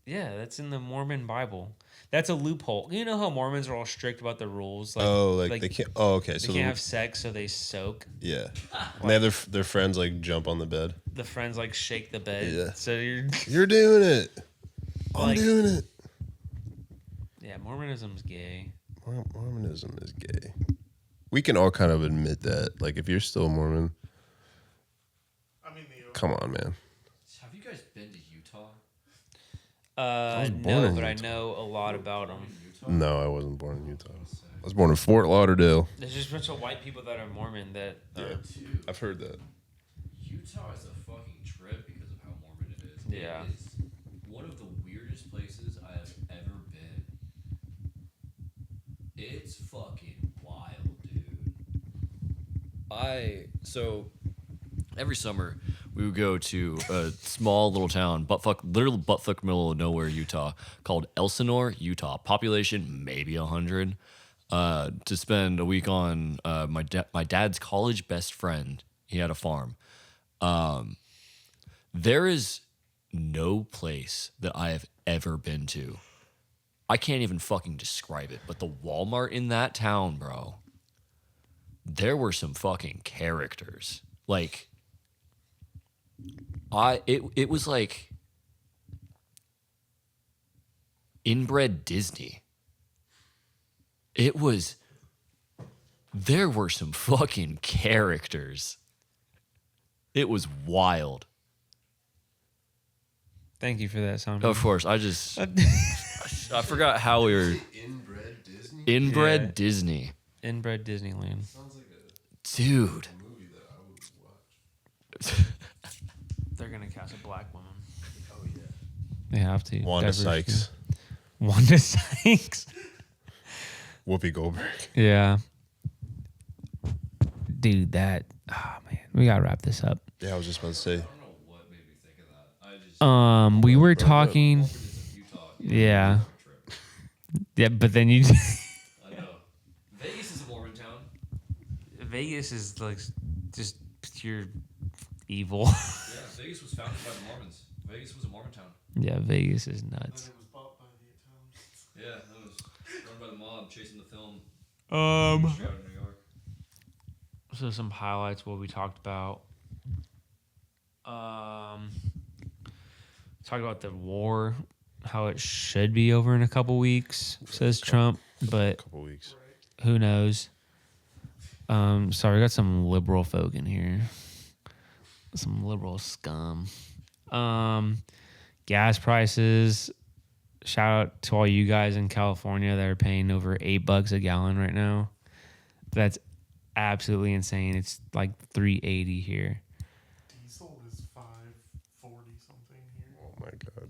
Yeah, that's in the Mormon Bible. That's a loophole. You know how Mormons are all strict about the rules. Like, Like they can't. Oh, okay. They So can't have sex, so they soak. yeah, and they have their friends like jump on the bed. The friends like shake the bed. Yeah. So You're doing it. I'm Like- doing it. yeah, Mormonism's gay. Mormonism is gay. We can all kind of admit that. Like, if you're still a Mormon, I mean, come on, man. Have you guys been to Utah? was born No, in but I Utah. know a lot about them. No, I wasn't born in Utah. I was born in Fort Lauderdale. There's just a bunch of white people that are Mormon that. Dude, I've heard that. Utah is a fucking trip because of how Mormon it is. Yeah. It is one of the weirdest places I have ever been. It's fucking wild, dude. So every summer we would go to a small little town, literal buttfuck middle of nowhere, Utah, called Elsinore, Utah. Population maybe 100. To spend a week on my dad's college best friend. He had a farm. There is no place that I have ever been to. I can't even fucking describe it, but the Walmart in that town, bro, there were some fucking characters. Like, it was like inbred Disney. There were some fucking characters. It was wild. Thank you for that sound. Of course, I forgot how we were Inbred Disney? inbred Yeah. Disney. Inbred Disneyland. Sounds like Dude. a movie that I would watch. They're gonna cast a black woman. Oh, yeah. They have to. Wanda Diversity. Sykes. Wanda Sykes. Whoopi Goldberg. Yeah. Dude, that. Oh man, we gotta wrap this up. Yeah, I was just about to say. I don't know what made me think of that. I just We were talking. Utah. Yeah. Yeah, but then you. I know. Vegas is a Mormon town. Vegas is like just pure evil. Yeah, Vegas was founded by the Mormons. Vegas was a Mormon town. Yeah, Vegas is And nuts. it was bought by the Italians. Yeah, that was run by the mob chasing the film Um. straight out of New York. So some highlights what we talked about. Talk about the war, how it should be over in a couple weeks, says Trump, but couple weeks. who knows? Sorry, we got some liberal folk in here. Some liberal scum. Gas prices. Shout out to all you guys in California that are paying over $8 a gallon right now. That's absolutely insane. It's like $3.80 here. Diesel is $5.40 something here. Oh my god.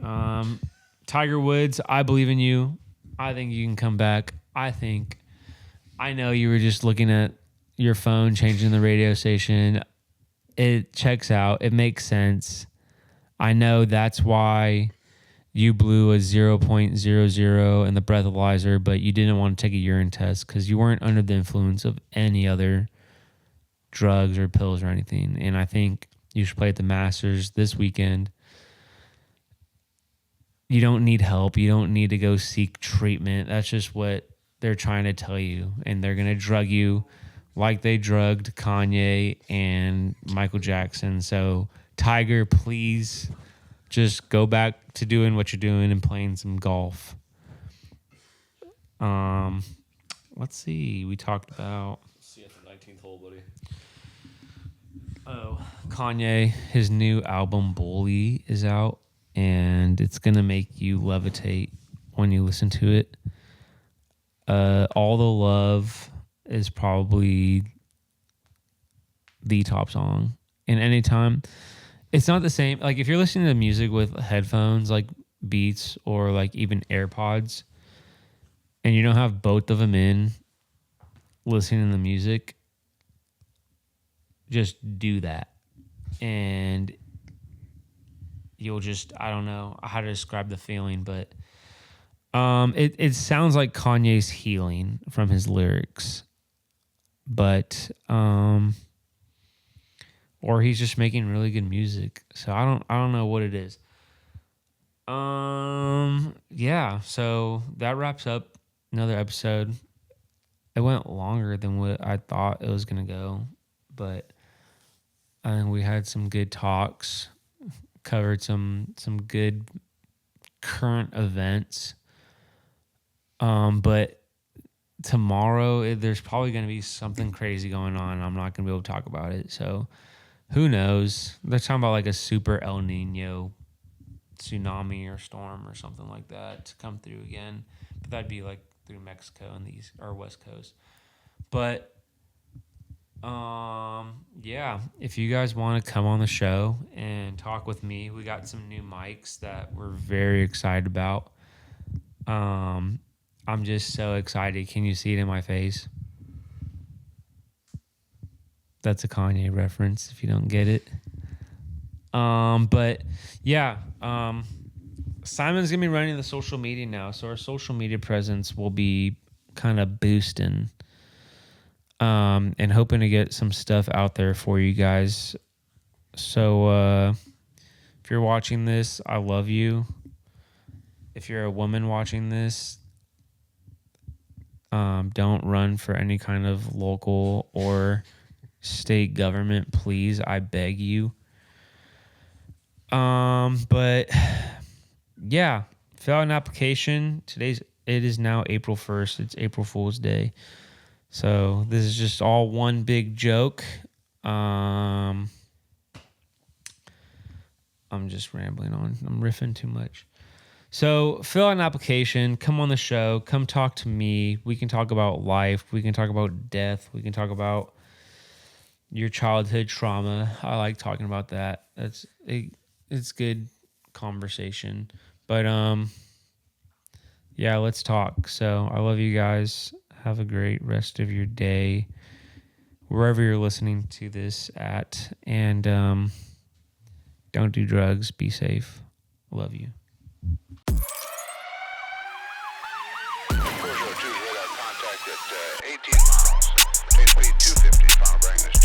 Dang. Tiger Woods, I believe in you. I think you can come back. I know you were just looking at your phone, changing the radio station. It checks out. It makes sense. I know that's why you blew a 0.00 in the breathalyzer, but you didn't want to take a urine test because you weren't under the influence of any other drugs or pills or anything. And I think you should play at the Masters this weekend. You don't need help. You don't need to go seek treatment. That's just what they're trying to tell you. And they're going to drug you like they drugged Kanye and Michael Jackson. So, Tiger, please just go back to doing what you're doing and playing some golf. Let's see. We talked about... See you at the 19th hole, buddy. Oh, Kanye, his new album Bully is out, and it's going to make you levitate when you listen to it. All the Love is probably the top song. And anytime, it's not the same. Like if you're listening to music with headphones, like Beats or like even AirPods, and you don't have both of them in listening to the music, just do that. And you'll just, I don't know how to describe the feeling, but it sounds like Kanye's healing from his lyrics. But or he's just making really good music. So I don't know what it is. Yeah, so that wraps up another episode. It went longer than what I thought it was gonna go, but I think we had some good talks, covered some good current events. But tomorrow there's probably going to be something crazy going on. I'm not going to be able to talk about it. So who knows? They're talking about like a super El Nino tsunami or storm or something like that to come through again. But that'd be like through Mexico and the East or West Coast. But yeah, if you guys want to come on the show and talk with me, we got some new mics that we're very excited about. I'm just so excited. Can you see it in my face? That's a Kanye reference if you don't get it. But yeah, Simon's gonna be running the social media now, so our social media presence will be kind of boosting. And hoping to get some stuff out there for you guys. So if you're watching this, I love you. If you're a woman watching this, don't run for any kind of local or state government, please. I beg you. But yeah, fill out an application. It is now April 1st. It's April Fool's Day. So this is just all one big joke. I'm just rambling on. I'm riffing too much. So fill out an application. Come on the show. Come talk to me. We can talk about life. We can talk about death. We can talk about your childhood trauma. I like talking about that. It's good conversation. But yeah, let's talk. So I love you guys. Have a great rest of your day, wherever you're listening to this at. And don't do drugs. Be safe. Love you. Radar contact at 18 miles. Speed 250, final bearing is